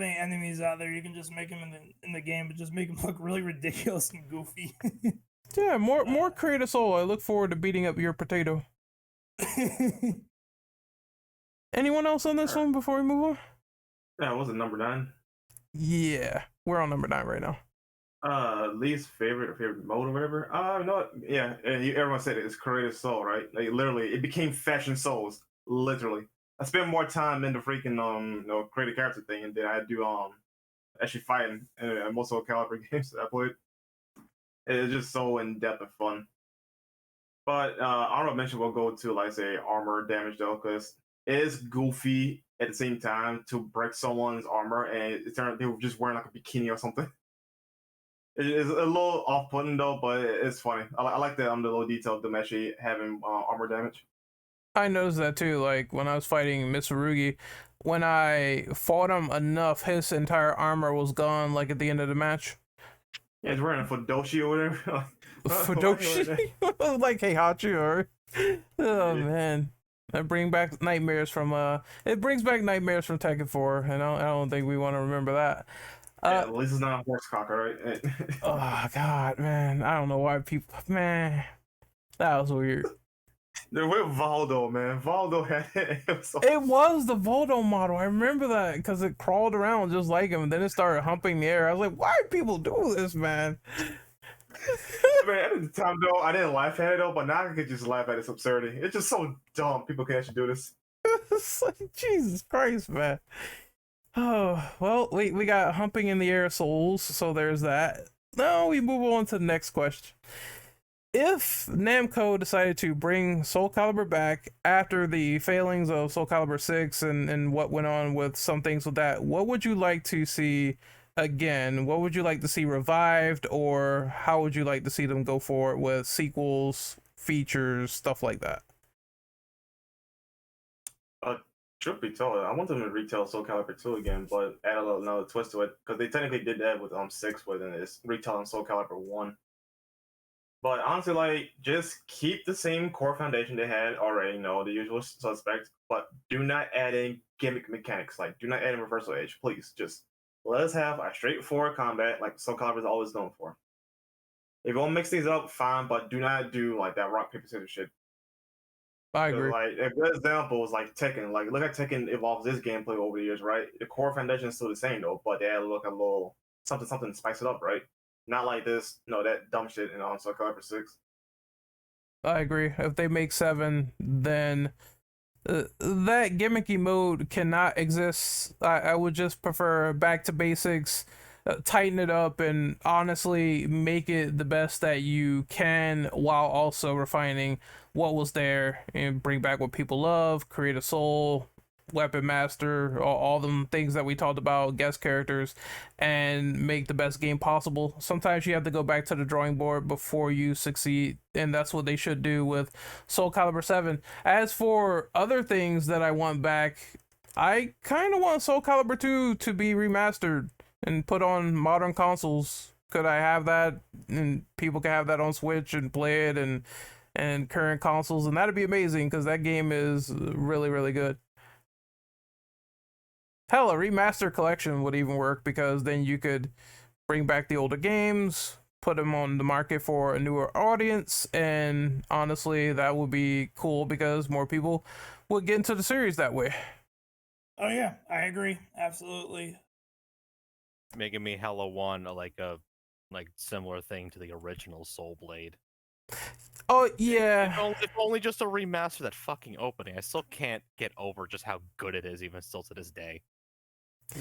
any enemies out there, you can just make them in the game, but just make them look really ridiculous and goofy. Yeah, more creative soul. I look forward to beating up your potato. Anyone else on this one before we move on? Yeah, what was it, number 9? Yeah, we're on number 9 right now. Least favorite mode or whatever. No, yeah, everyone said it's creative soul, right? Like literally, it became fashion souls. Literally, I spent more time in the freaking creative character thing than I do actually fighting in most Soul Calibur games that I played. It's just so in depth and fun. But honorable mention will go to like say armor damage though, because it is goofy at the same time to break someone's armor and it turned they were just wearing like a bikini or something. It is a little off-putting though, but it's funny. I like the little detail of them actually having armor damage. I noticed that too. Like when I was fighting Mitsurugi, when I fought him enough, his entire armor was gone. Like at the end of the match. Yeah, he's wearing a Fudoshi or whatever. Fudoshi, like Heihachi or oh Yeah. man, that brings back nightmares from it brings back nightmares from Tekken 4, and I don't think we want to remember that. Yeah, at least it's not a horse cocker, right? Oh god, man, I don't know why people, man, that was weird. They're with Valdo, man. Valdo had it. It was the Voldo model. I remember that because it crawled around just like him, and then it started humping the air. I was like, why do people do this, man? Man, at the time though, I didn't laugh at it though, but now I could just laugh at its absurdity. It's just so dumb. People can actually do this. It's like, Jesus Christ, man. Oh, well, we got humping in the air souls, so there's that. Now we move on to the next question. If Namco decided to bring Soul Calibur back after the failings of Soul Calibur 6 and what went on with some things with that, what would you like to see again? What would you like to see revived, or how would you like to see them go forward with sequels, features, stuff like that? Truth be told, I want them to retell Soul Calibur 2 again, but add a little another twist to it because they technically did that with 6 with it's retelling Soul Calibur 1. But honestly, like, just keep the same core foundation they had already, the usual suspects, but do not add in gimmick mechanics. Like, do not add in reversal edge, please. Just let us have a straightforward combat like Soul Calibur is always known for. If you want to mix things up, fine, but do not do like that rock, paper, scissors shit. I agree. Like, a good example is like Tekken. Like, look at Tekken evolves this gameplay over the years, right? The core foundation is still the same, though, but they add a little something to spice it up, right? Not like this, that dumb shit in Soul Calibur 6. I agree. If they make 7, then that gimmicky mode cannot exist. I would just prefer back to basics, tighten it up, and honestly make it the best that you can while also refining what was there and bring back what people love, create a soul, weapon master, all them things that we talked about, guest characters, and make the best game possible. Sometimes you have to go back to the drawing board before you succeed, and that's what they should do with Soul Calibur 7. As for other things that I want back, I kind of want Soul Calibur 2 to be remastered and put on modern consoles. Could I have that, and people can have that on Switch and play it, and current consoles, and that'd be amazing because that game is really, really good. Hell, a remaster collection would even work because then you could bring back the older games, put them on the market for a newer audience, and honestly, that would be cool because more people would get into the series that way. Oh yeah, I agree, absolutely. Making me hella want a similar thing to the original Soul Blade. Oh yeah, If only just a remaster that fucking opening. I still can't get over just how good it is, even still to this day.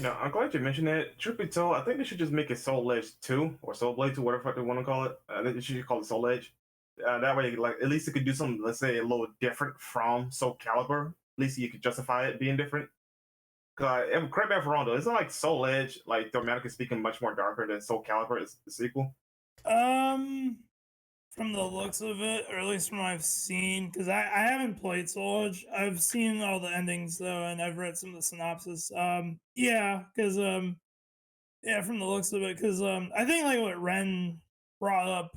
No, I'm glad you mentioned that. Truth be told, I think they should just make it Soul Edge 2 or Soul Blade 2, whatever they want to call it. I think they should call it Soul Edge. That way, like, at least it could do something, let's say, a little different from Soul Calibur. At least you could justify it being different. Correct me if I'm wrong, though. Isn't like Soul Edge, like, thematically speaking, much more darker than Soul Calibur is the sequel? From the looks of it, or at least from what I've seen, because I haven't played Soul Edge. I've seen all the endings though, and I've read some of the synopsis. Yeah, because yeah, from the looks of it, because I think like what Ren brought up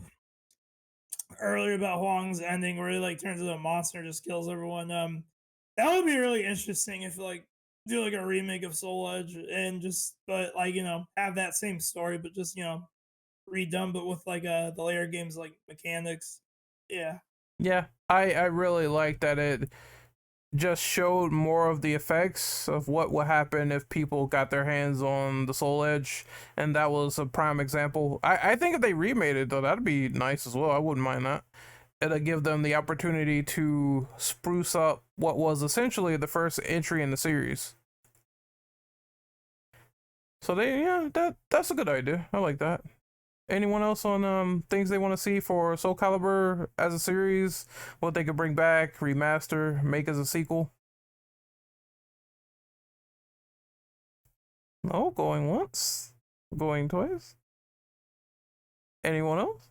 earlier about Huang's ending, where he like turns into a monster and just kills everyone. That would be really interesting if like do like a remake of Soul Edge and just, but like, have that same story, but just, redone, but with like the layer games like mechanics. Yeah. Yeah, I really like that it just showed more of the effects of what would happen if people got their hands on the Soul Edge, and that was a prime example. I think if they remade it though, that'd be nice as well. I wouldn't mind that. It'll give them the opportunity to spruce up what was essentially the first entry in the series. So that's a good idea. I like that. Anyone else on things they want to see for Soul Calibur as a series? What they could bring back, remaster, make as a sequel? No, going once, going twice. Anyone else?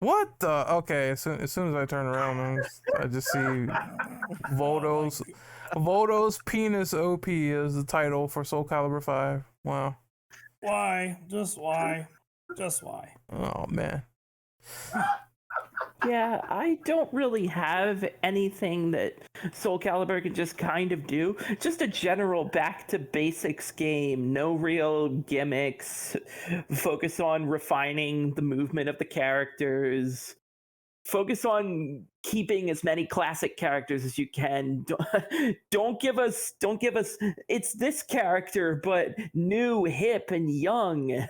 What the? Okay, as soon as I turn around, I just see Voldo's Voldo's Penis OP is the title for Soul Calibur 5. Wow. Why? Just why? Just why? Oh man. Yeah, I don't really have anything that Soul Calibur can just kind of do. Just a general back to basics game, no real gimmicks, focus on refining the movement of the characters, focus on keeping as many classic characters as you can. Don't give us it's this character but new, hip and young.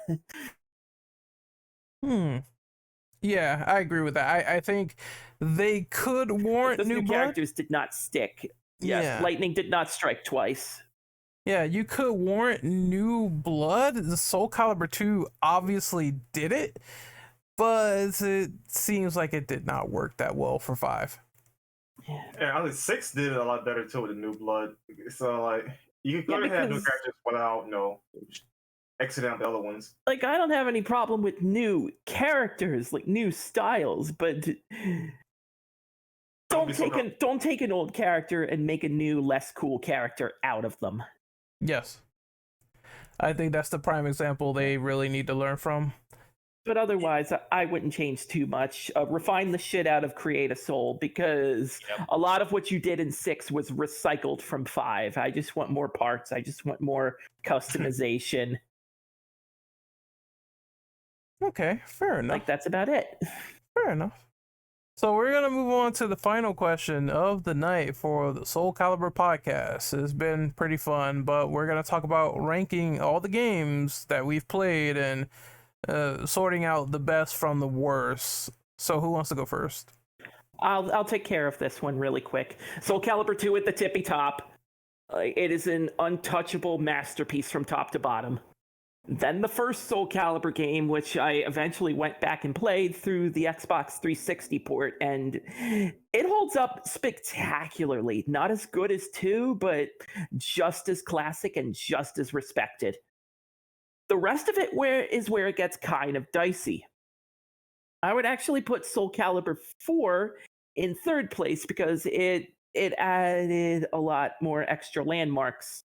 Yeah, I agree with that. I think they could warrant Those new blood. characters did not stick. Yes, Yeah. lightning did not strike twice. Yeah, you could warrant new blood. The Soul Calibur 2 obviously did it, but it seems like it did not work that well for 5. Yeah, I think 6 did it a lot better too with the new blood. So like you could have new because- characters without exiting out the other ones. Like, I don't have any problem with new characters, like new styles, but don't take an old character and make a new, less cool character out of them. Yes. I think that's the prime example they really need to learn from. But otherwise, I wouldn't change too much. Refine the shit out of Create a Soul, because a lot of what you did in 6 was recycled from 5. I just want more parts. I just want more customization. Okay, fair enough. Like, that's about it. Fair enough. So we're going to move on to the final question of the night for the Soul Calibur podcast. It's been pretty fun, but we're going to talk about ranking all the games that we've played and sorting out the best from the worst. So who wants to go first? I'll take care of this one really quick. Soul Calibur 2 at the tippy top. It is an untouchable masterpiece from top to bottom. Then the first Soul Calibur game, which I eventually went back and played through the Xbox 360 port, and it holds up spectacularly. Not as good as 2, but just as classic and just as respected. The rest of it is where it gets kind of dicey. I would actually put Soul Calibur 4 in third place because it added a lot more extra landmarks,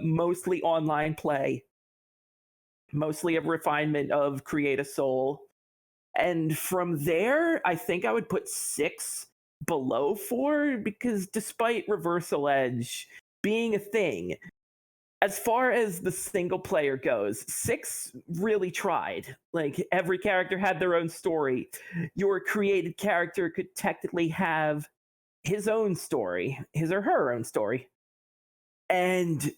mostly online play, mostly a refinement of Create a Soul. And from there, I think I would put 6 below 4, because despite Reversal Edge being a thing, as far as the single player goes, 6 really tried. Like, every character had their own story. Your created character could technically have his own story, his or her own story. And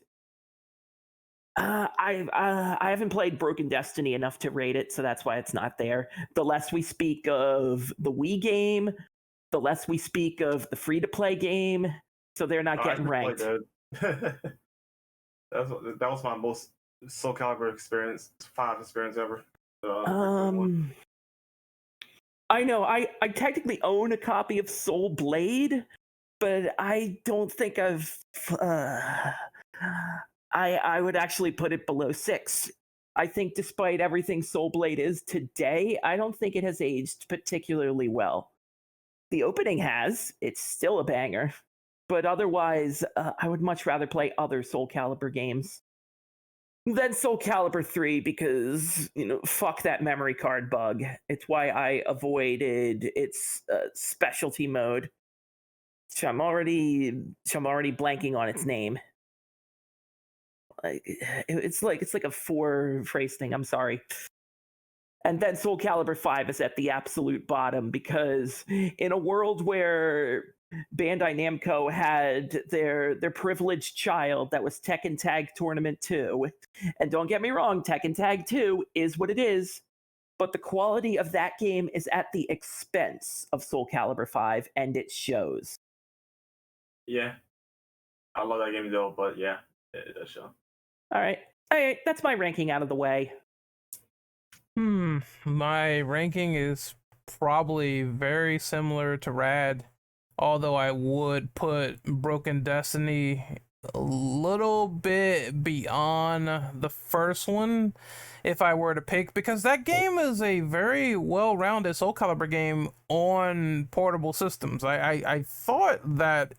I haven't played Broken Destiny enough to rate it, so that's why it's not there. The less we speak of the Wii game, the less we speak of the free-to-play game, so they're not getting ranked. That was my most Soul Calibur experience, 5 experience ever. I know I technically own a copy of Soul Blade, but I don't think I would actually put it below 6. I think despite everything Soul Blade is today, I don't think it has aged particularly well. The opening has. It's still a banger. But otherwise, I would much rather play other Soul Calibur games than Soul Calibur 3, because, fuck that memory card bug. It's why I avoided its specialty mode. I'm already blanking on its name. it's like a 4 phrase thing. I'm sorry. And then Soul Calibur 5 is at the absolute bottom because in a world where Bandai Namco had their privileged child that was Tekken Tag Tournament 2, and don't get me wrong, Tekken Tag 2 is what it is, but the quality of that game is at the expense of Soul Calibur 5, and it shows. Yeah, I love that game though, but yeah, it does show. All right, that's my ranking out of the way. My ranking is probably very similar to Rad, although I would put Broken Destiny a little bit beyond the first one if I were to pick, because that game is a very well-rounded Soul Calibur game on portable systems. I thought that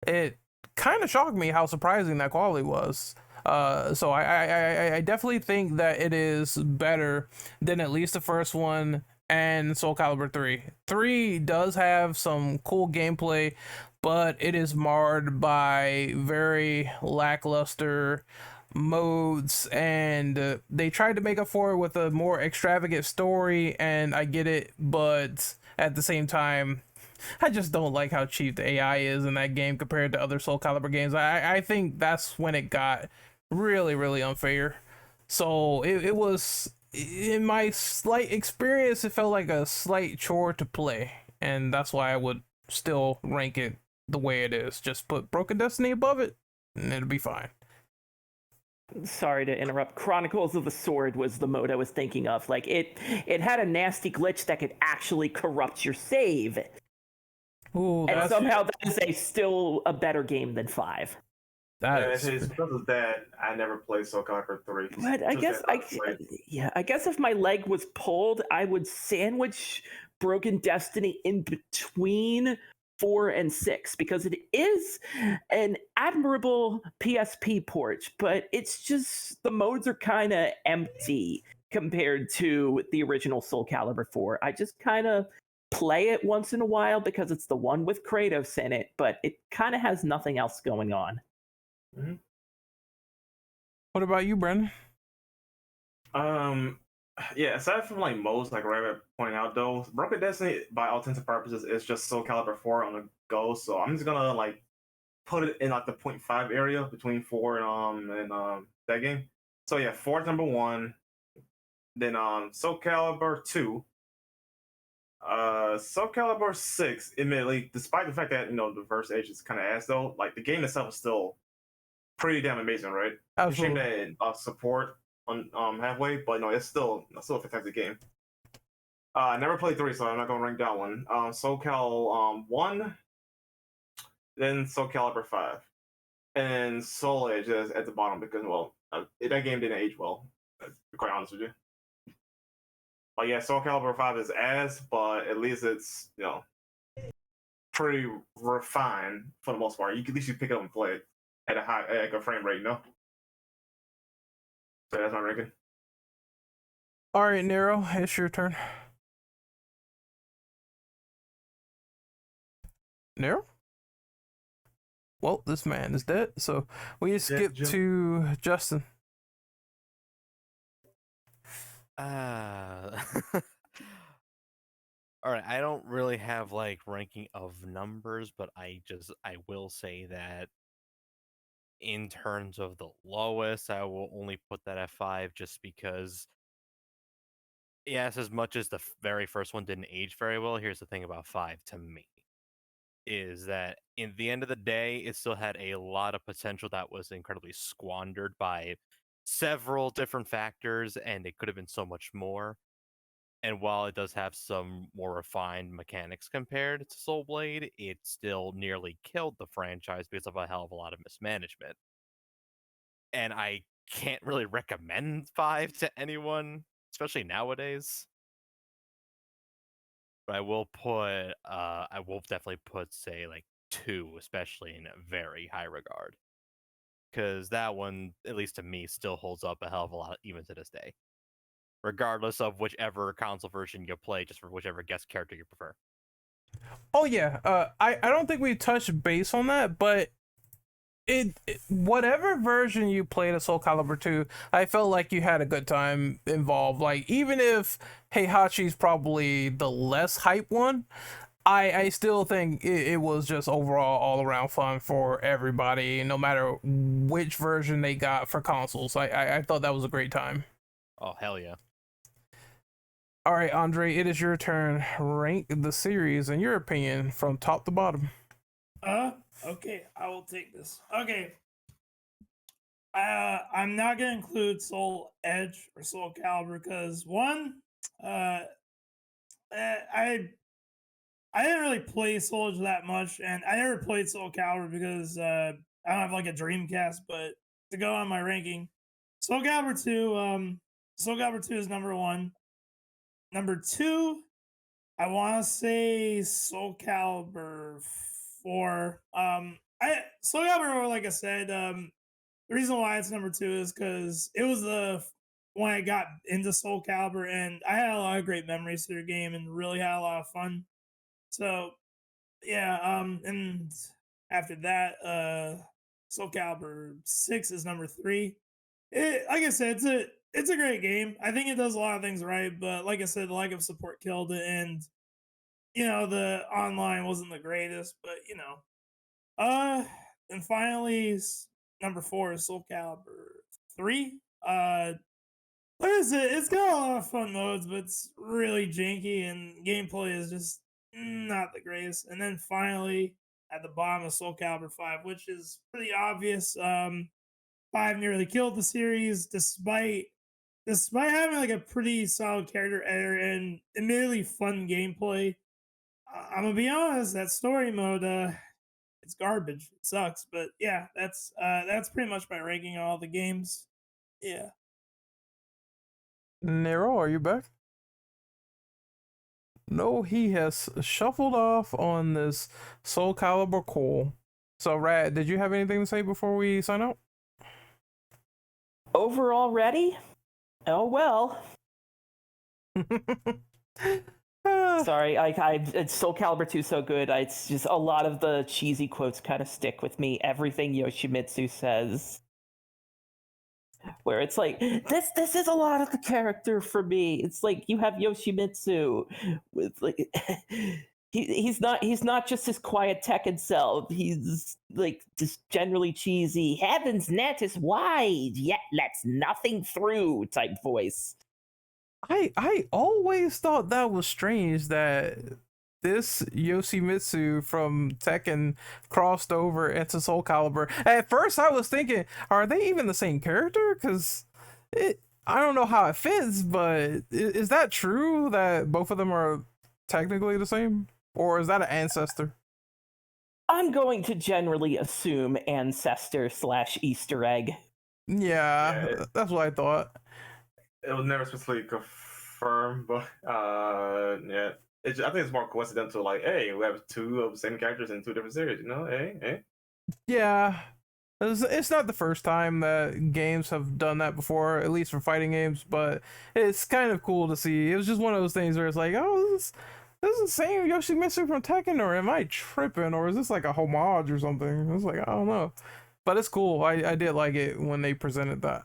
it kind of shocked me how surprising that quality was. So I definitely think that it is better than at least the first one and Soul Calibur 3. 3 does have some cool gameplay, but it is marred by very lackluster modes, and they tried to make up for it with a more extravagant story, and I get it, but at the same time, I just don't like how cheap the AI is in that game compared to other Soul Calibur games. I think that's when it got really unfair. So it was, in my slight experience, it felt like a slight chore to play, and that's why I would still rank it the way it is. Just put Broken Destiny above it and it'll be fine. Sorry to interrupt. Chronicles of the Sword was the mode I was thinking of. Like it had a nasty glitch that could actually corrupt your save. Ooh, and somehow that is still a better game than 5. It's because of that I never played Soul Calibur 3. But I guess if my leg was pulled, I would sandwich Broken Destiny in between 4 and 6 because it is an admirable PSP port, but it's just the modes are kind of empty compared to the original Soul Calibur 4. I just kind of play it once in a while because it's the one with Kratos in it, but it kind of has nothing else going on. Mm-hmm. What about you, Brendan? Yeah, aside from like modes, like Rabbit pointing out though, Broken Destiny, by all intents and purposes, is just Soul Calibur 4 on the go. So I'm just gonna like put it in like the 0.5 area between 4 and that game. So yeah, 4 is number 1. Then Soul Calibur 2. Soul Calibur 6, admittedly, despite the fact that the verse age is kind of ass though, like the game itself is still pretty damn amazing, right? Absolutely. It's a shame that support on halfway, but no, it's still a fantastic game. I never played 3, so I'm not gonna rank that one. Soul Cal 1, then Soul Calibur 5, and Soul Edge is at the bottom because that game didn't age well. To be quite honest with you. But yeah, Soul Calibur 5 is ass, but at least it's pretty refined for the most part. You can at least pick it up and play it at a good frame rate, So that's my ranking. All right, Nero, it's your turn. Nero? Well, this man is dead, so we skip to Justin. All right, I don't really have like ranking of numbers, but I will say that in terms of the lowest, I will only put that at 5 just because yes, as much as the very first one didn't age very well, here's the thing about 5 to me is that in the end of the day, it still had a lot of potential that was incredibly squandered by several different factors, and it could have been so much more. And while it does have some more refined mechanics compared to Soul Blade, it still nearly killed the franchise because of a hell of a lot of mismanagement. And I can't really recommend 5 to anyone, especially nowadays. But I will definitely put, say, like 2, especially in a very high regard. Because that one, at least to me, still holds up a hell of a lot, even to this day. Regardless of whichever console version you play, just for whichever guest character you prefer. Oh yeah, I don't think we touched base on that, but whatever version you played of Soul Calibur 2, I felt like you had a good time involved. Like, even if Heihachi's probably the less hype one, I still think it was just overall all around fun for everybody, no matter which version they got for consoles. I thought that was a great time. Oh, hell yeah. All right, Andre, it is your turn. Rank the series in your opinion from top to bottom. Okay, I will take this. Okay. I'm not gonna include Soul Edge or Soul Calibur because one, I didn't really play Soul Edge that much, and I never played Soul Calibur because I don't have like a Dreamcast. But to go on my ranking, Soul Calibur 2, Soul Calibur 2 is number one. Number two, I want to say Soul Calibur 4. Soul Calibur, like I said, the reason why it's number two is because it was the when I got into Soul Calibur, and I had a lot of great memories to the game, and really had a lot of fun. So yeah, and after that, Soul Calibur 6 is number three. Like I said, it's a great game. I think it does a lot of things right, but like I said, the lack of support killed it, and the online wasn't the greatest, but and finally number four is Soul Calibur 3. Like I said, it's got a lot of fun modes, but it's really janky and gameplay is just not the greatest. And then finally at the bottom of Soul Calibur 5, which is pretty obvious. 5 nearly killed the series despite having like a pretty solid character editor and admittedly fun gameplay. I'm gonna be honest, that story mode, it's garbage. It sucks, but yeah, that's pretty much my ranking on all the games. Yeah. Nero, are you back? No, he has shuffled off on this Soul Calibur call. So, Rad, did you have anything to say before we sign out? Overall ready? Oh well. Sorry, it's Soul Calibur 2 so good. It's just a lot of the cheesy quotes kind of stick with me. Everything Yoshimitsu says, where it's like this is a lot of the character for me. It's like you have Yoshimitsu with like he's not just his quiet Tekken self. He's like just generally cheesy. Heaven's net is wide, yet lets nothing through type voice. I always thought that was strange that this Yoshimitsu from Tekken crossed over into Soul Calibur. At first, I was thinking, are they even the same character? Because I don't know how it fits, but is that true that both of them are technically the same? Or is that an ancestor? I'm going to generally assume ancestor / Easter egg. Yeah, that's what I thought. It was never specifically confirmed, but yeah. I think it's more coincidental. Like, hey, we have two of the same characters in two different series. Hey. Yeah, it's not the first time that games have done that before, at least for fighting games. But it's kind of cool to see. It was just one of those things where it's like, oh, this is the same Yoshimitsu from Tekken, or am I tripping, or is this like a homage or something? It's like, I don't know, but it's cool. I did like it when they presented that.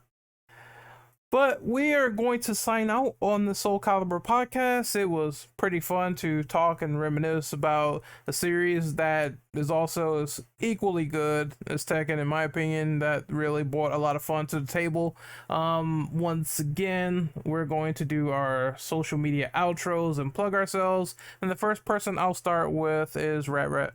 But we are going to sign out on the Soul Calibur podcast. It was pretty fun to talk and reminisce about a series that is also as equally good as Tekken, in my opinion, that really brought a lot of fun to the table. Once again, we're going to do our social media outros and plug ourselves. And the first person I'll start with is Rat.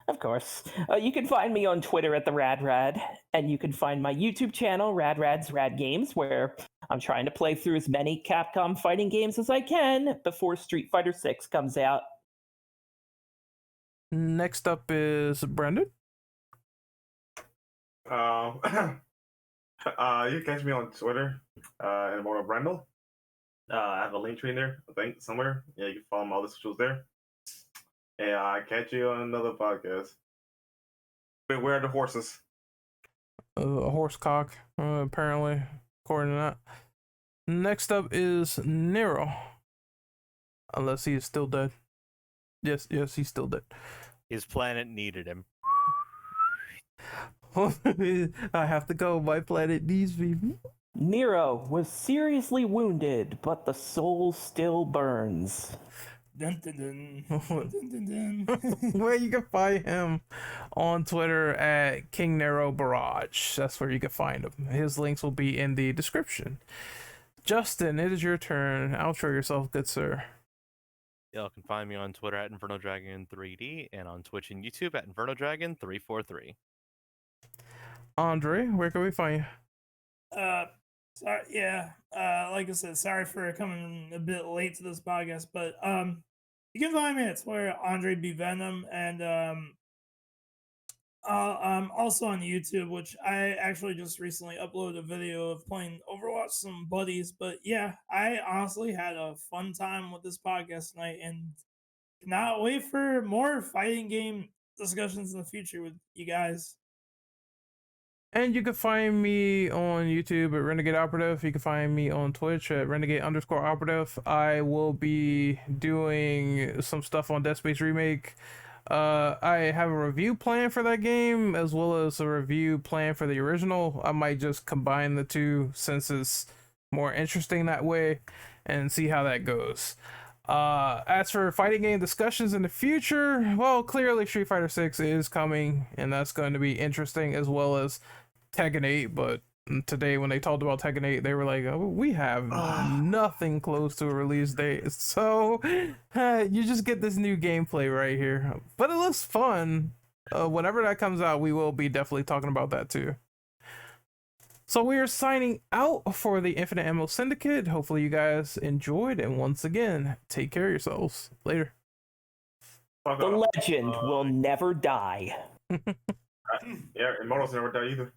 Of course. You can find me on Twitter at the RadRad, and you can find my YouTube channel, RadRad's Rad Games, where I'm trying to play through as many Capcom fighting games as I can before Street Fighter 6 comes out. Next up is Brendan. You can catch me on Twitter, and more of Brendel. I have a link tree in there, I think, somewhere. Yeah, you can follow all the socials there. And I catch you on another podcast. Where are the horses? A horse cock, apparently, according to that. Next up is Nero. Unless he is still dead. Yes, he's still dead. His planet needed him. I have to go. My planet needs me. Nero was seriously wounded, but the soul still burns. Dun, dun, dun. Dun, dun, dun. Where you can find him on Twitter at King Nero Barrage. That's where you can find him. His links will be in the description. Justin, it is your turn. Outro yourself, good sir. Y'all can find me on Twitter at InfernoDragon3D and on Twitch and YouTube at InfernoDragon343. Andre, where can we find you? Sorry, yeah. Like I said, sorry for coming a bit late to this podcast, but you can find me at Twitter, Andre B Venom, and also on YouTube, which I actually just recently uploaded a video of playing Overwatch with some buddies. But yeah, I honestly had a fun time with this podcast tonight, and cannot wait for more fighting game discussions in the future with you guys. And you can find me on YouTube at Renegade Operative. You can find me on Twitch at Renegade_Operative. I will be doing some stuff on Dead Space Remake. I have a review plan for that game, as well as a review plan for the original. I might just combine the two since it's more interesting that way, and see how that goes. As for fighting game discussions in the future, well, clearly Street Fighter 6 is coming, and that's going to be interesting, as well as Tekken 8. But today when they talked about Tekken 8, they were like, oh, we have nothing close to a release date, so you just get this new gameplay right here. But it looks fun. Whenever that comes out, we will be definitely talking about that too. So we are signing out for the Infinite Ammo Syndicate. Hopefully you guys enjoyed, and once again, take care of yourselves. Later. The legend will never die. Yeah, Immortals never die either.